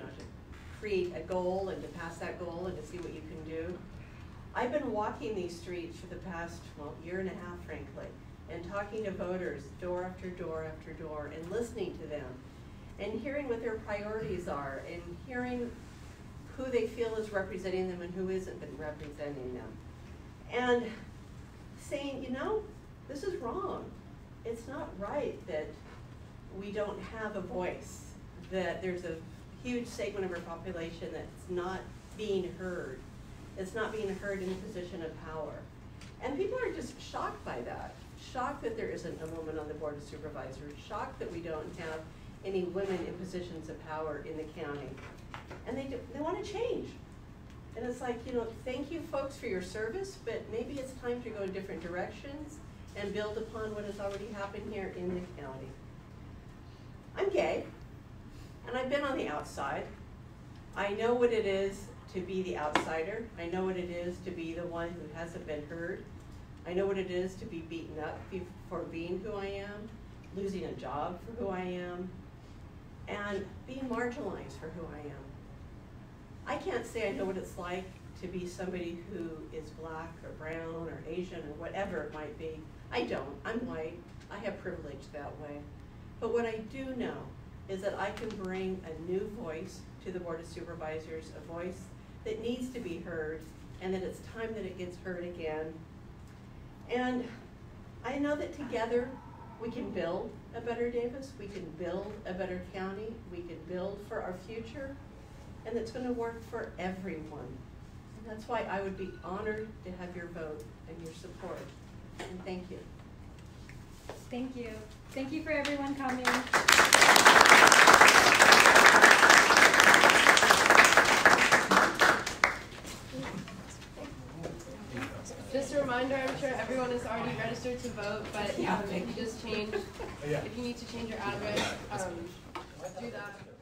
create a goal and to pass that goal and to see what you can do. I've been walking these streets for the past, year and a half, frankly, and talking to voters door after door after door and listening to them and hearing what their priorities are and hearing who they feel is representing them and who isn't been representing them. And saying, this is wrong. It's not right that we don't have a voice, that there's a huge segment of our population that's not being heard. It's not being heard in a position of power. And people are just shocked by that. Shocked that there isn't a woman on the Board of Supervisors. Shocked that we don't have any women in positions of power in the county. And they want to change. And it's like, thank you folks for your service, but maybe it's time to go in different directions and build upon what has already happened here in the county. I'm gay, and I've been on the outside. I know what it is to be the outsider. I know what it is to be the one who hasn't been heard. I know what it is to be beaten up for being who I am, losing a job for who I am, and being marginalized for who I am. I can't say I know what it's like to be somebody who is black or brown or Asian or whatever it might be. I don't. I'm white. I have privilege that way. But what I do know is that I can bring a new voice to the Board of Supervisors, a voice that needs to be heard, and that it's time that it gets heard again. And I know that together we can build a better Davis, we can build a better county, we can build for our future, and it's going to work for everyone. And that's why I would be honored to have your vote and your support. And thank you. Thank you. Thank you for everyone coming. Just a reminder, I'm sure everyone is already registered to vote, but if you just change, if you need to change your address, do that.